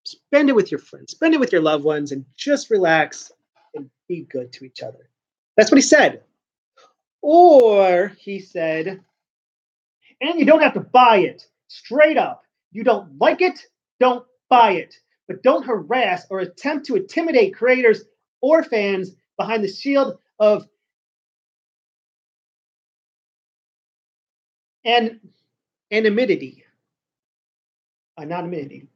spend it with your friends, spend it with your loved ones, and just relax and be good to each other. That's what he said. Or he said, and you don't have to buy it. Straight up. You don't like it, don't buy it. But don't harass or attempt to intimidate creators or fans behind the shield of anonymity. Anonymity.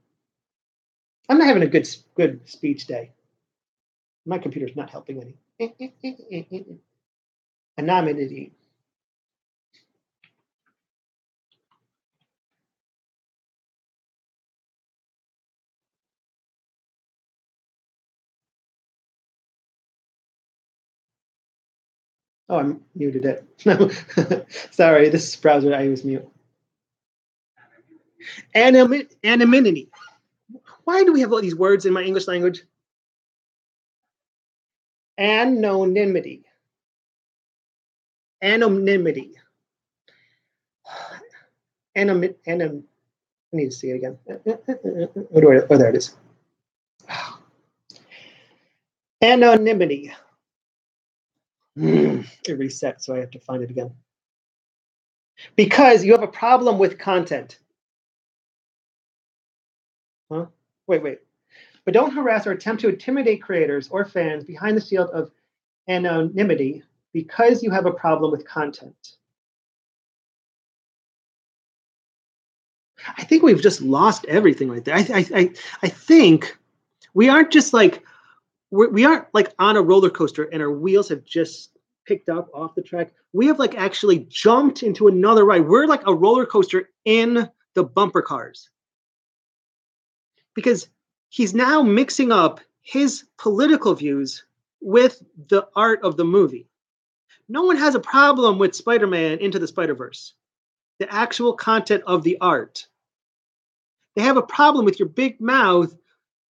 I'm not having a good speech day. My computer's not helping any. Anonymity. Oh, I muted it. Sorry, this browser I use mute. Anonymity. Why do we have all these words in my English language? Anonymity. Anonymity. I need to see it again. Oh, there it is. Anonymity. It reset, so I have to find it again. Because you have a problem with content. Huh? Wait. But don't harass or attempt to intimidate creators or fans behind the shield of anonymity because you have a problem with content. I think we've just lost everything right there. I think we aren't just like we aren't like on a roller coaster and our wheels have just picked up off the track. We have like actually jumped into another ride. We're like a roller coaster in the bumper cars. Because he's now mixing up his political views with the art of the movie. No one has a problem with Spider-Man Into the Spider-Verse, the actual content of the art. They have a problem with your big mouth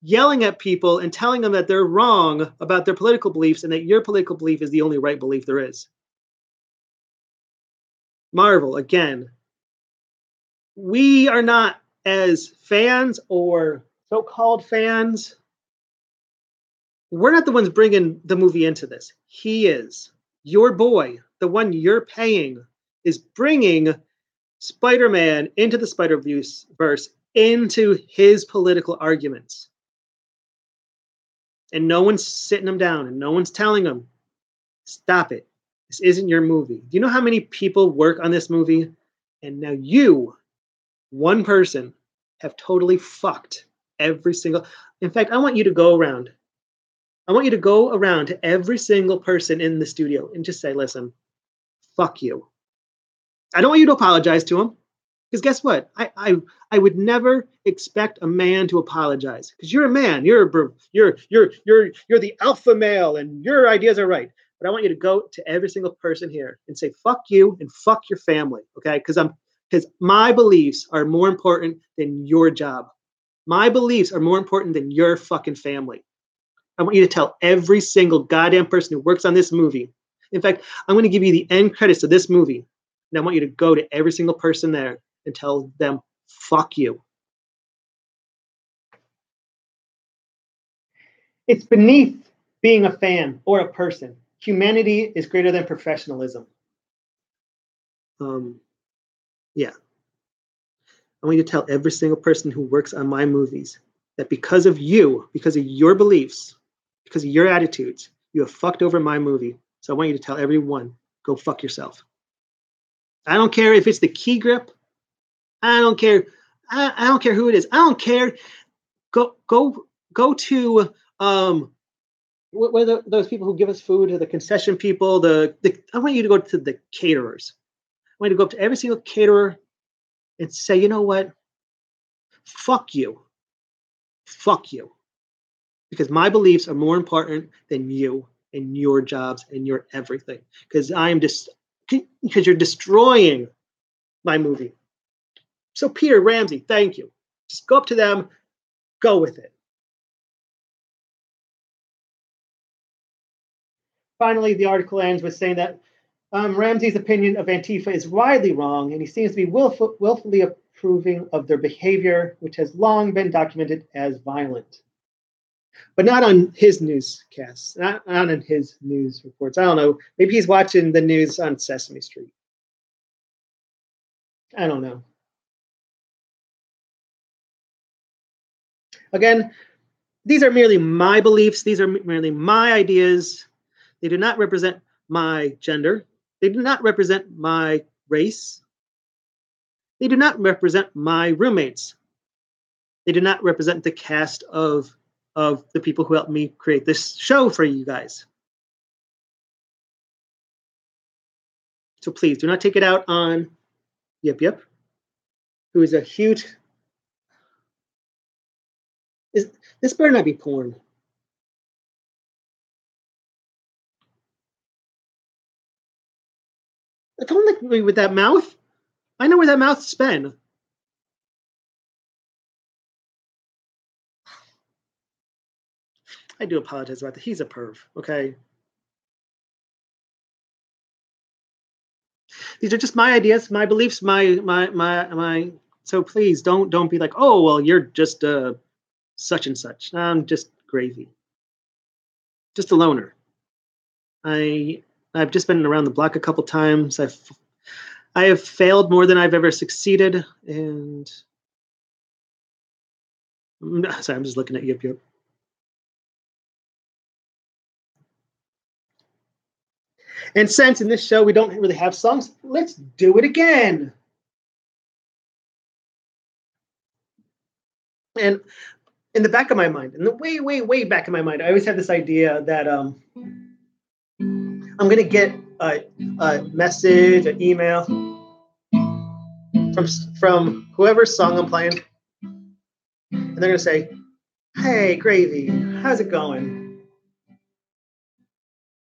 yelling at people and telling them that they're wrong about their political beliefs and that your political belief is the only right belief there is. Marvel, again, we are not, as fans or so-called fans, we're not the ones bringing the movie into this. He is. Your boy, the one you're paying, is bringing Spider-Man Into the Spider-Verse into his political arguments. And no one's sitting him down and no one's telling him, stop it. This isn't your movie. Do you know how many people work on this movie? And now you, one person, have totally fucked every single. In fact, I want you to go around. I want you to go around to every single person in the studio and just say, listen, fuck you. I don't want you to apologize to him. Because guess what? I would never expect a man to apologize. Because you're a man. You're the alpha male and your ideas are right. But I want you to go to every single person here and say, fuck you and fuck your family. Okay? Because my beliefs are more important than your job. My beliefs are more important than your fucking family. I want you to tell every single goddamn person who works on this movie. In fact, I'm going to give you the end credits of this movie. And I want you to go to every single person there and tell them, fuck you. It's beneath being a fan or a person. Humanity is greater than professionalism. Yeah. I want you to tell every single person who works on my movies that because of you, because of your beliefs, because of your attitudes, you have fucked over my movie. So I want you to tell everyone, go fuck yourself. I don't care if it's the key grip. I don't care. I don't care who it is. I don't care. Go to what are those people who give us food, the concession people. I want you to go to the caterers. I want you to go up to every single caterer and say, you know what? Fuck you. Fuck you. Because my beliefs are more important than you and your jobs and your everything. Because because you're destroying my movie. So Peter Ramsey, thank you. Just go up to them, go with it. Finally, the article ends with saying that Ramsey's opinion of Antifa is widely wrong, and he seems to be willfully approving of their behavior, which has long been documented as violent. But not on his newscasts, not on his news reports. I don't know. Maybe he's watching the news on Sesame Street. I don't know. Again, these are merely my beliefs. These are merely my ideas. They do not represent my gender. They do not represent my race. They do not represent my roommates. They do not represent the cast of the people who helped me create this show for you guys. So please do not take it out on Yip, who is a huge. This better not be porn. Don't look at me with that mouth. I know where that mouth's been. I do apologize about that. He's a perv, okay? These are just my ideas, my beliefs, my. So please don't be like, oh well, you're just such and such. I'm just gravy. Just a loner. I've just been around the block a couple times. I have failed more than I've ever succeeded, and sorry, I'm just looking at Yip. And since in this show we don't really have songs, let's do it again. And in the back of my mind, in the way back in my mind, I always have this idea that I'm going to get a message, an email from whoever's song I'm playing, and they're going to say, "Hey, Gravy, how's it going?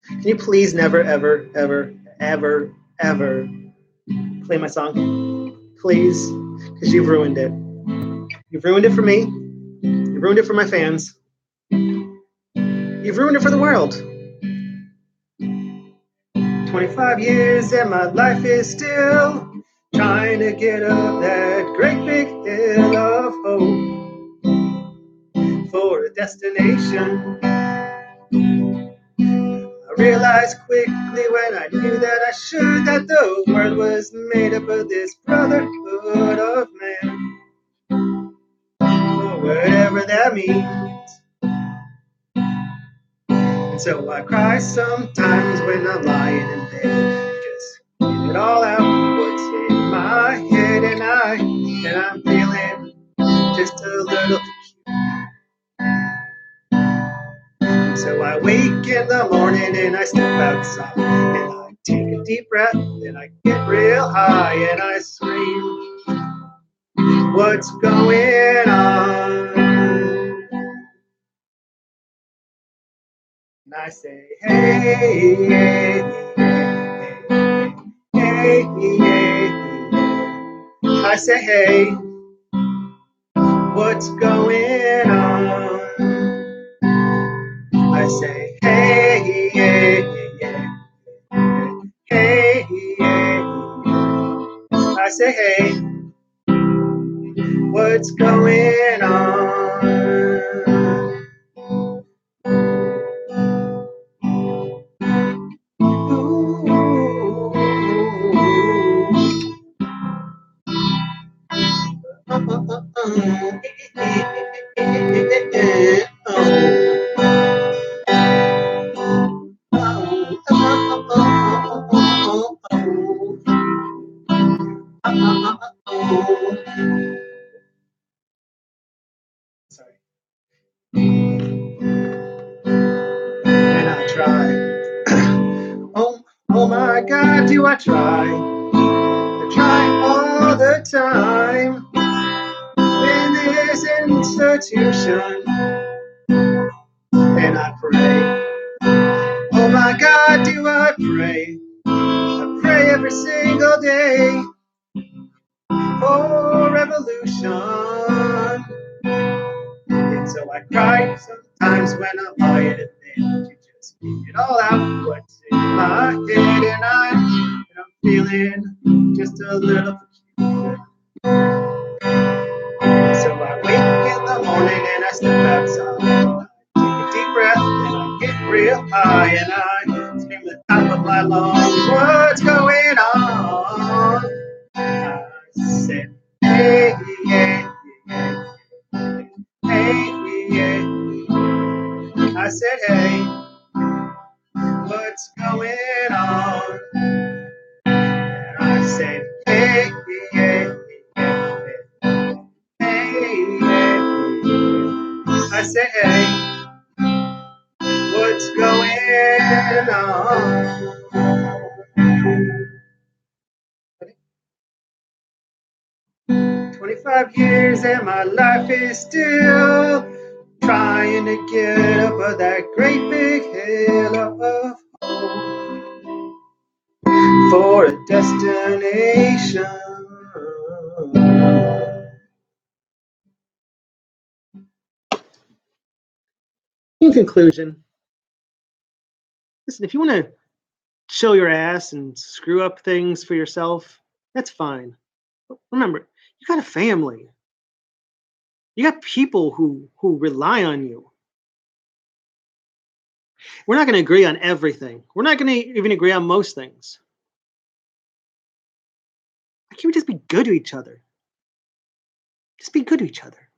Can you please never, ever, ever, ever, ever play my song? Please, because you've ruined it. You've ruined it for me. You've ruined it for my fans. You've ruined it for the world. 25 years and my life is still trying to get up that great big hill of hope for a destination. I realized quickly when I knew that I should that the world was made up of this brotherhood of man. whatever that means. And so I cry sometimes when I'm lying in bed, just get it all out, what's in my head, and I'm feeling just a little. So I wake in the morning and I step outside and I take a deep breath and I get real high and I scream, what's going on? And I say, hey, hey, hey, hey, hey. I say, hey, what's going on? I say, hey, hey, hey, hey, hey. I say, hey, what's going on? Sorry. And I try. Oh my God, do I try? I try all the time in this institution, and I pray. Oh my God, do I pray? I pray every single day for revolution. And so I cry sometimes when I'm lying in bed to just get it all out what's in my head, and I'm feeling just a little peculiar. So I wake in the morning and I step outside. I take a deep breath and I get real high and I scream at the top of my lungs, what's going on? I said, hey, yeah, yeah, hey, yeah. I said, hey, what's going on? And I said, hey, yeah, yeah, hey, yeah. I said, hey, what's going on? 25 years and my life is still trying to get up that great big hill of hope for a destination. In conclusion, listen, if you want to show your ass and screw up things for yourself, that's fine. But remember, you got a family. You got people who rely on you. We're not going to agree on everything. We're not going to even agree on most things. Why can't we just be good to each other? Just be good to each other.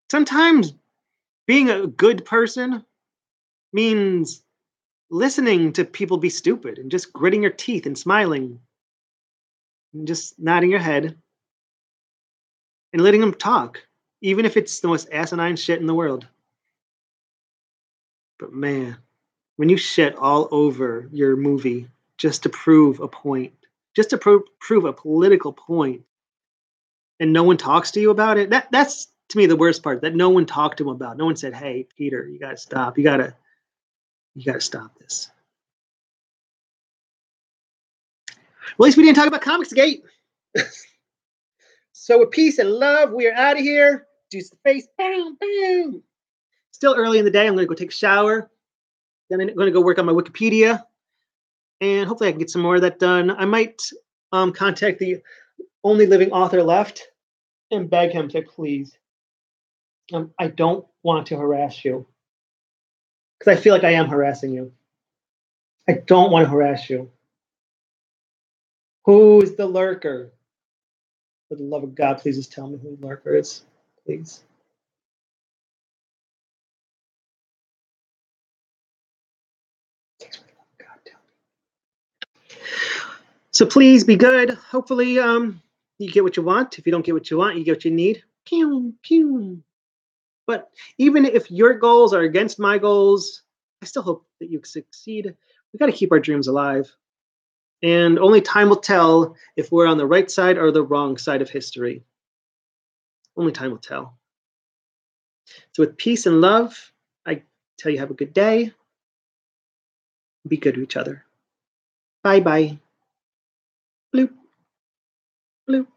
Sometimes being a good person means listening to people be stupid and just gritting your teeth and smiling and just nodding your head and letting them talk, even if it's the most asinine shit in the world. But man, when you shit all over your movie just to prove a point, just to prove a political point, and no one talks to you about it, that's to me the worst part, that no one talked to him about. No one said, hey, Peter, you gotta stop. You gotta stop this. Well, at least we didn't talk about Comicsgate. So with peace and love, we are out of here. Juice the face. Bam, bam. Still early in the day. I'm going to go take a shower. Then I'm going to go work on my Wikipedia. And hopefully I can get some more of that done. I might contact the only living author left and beg him to please. I don't want to harass you. Because I feel like I am harassing you. I don't want to harass you. Who's the lurker? For the love of God, please just tell me who Lurker is, please. So please be good. Hopefully, you get what you want. If you don't get what you want, you get what you need. Pew, pew. But even if your goals are against my goals, I still hope that you succeed. We got to keep our dreams alive. And only time will tell if we're on the right side or the wrong side of history. Only time will tell. So with peace and love, I tell you have a good day. Be good to each other. Bye-bye. Bloop. Bloop.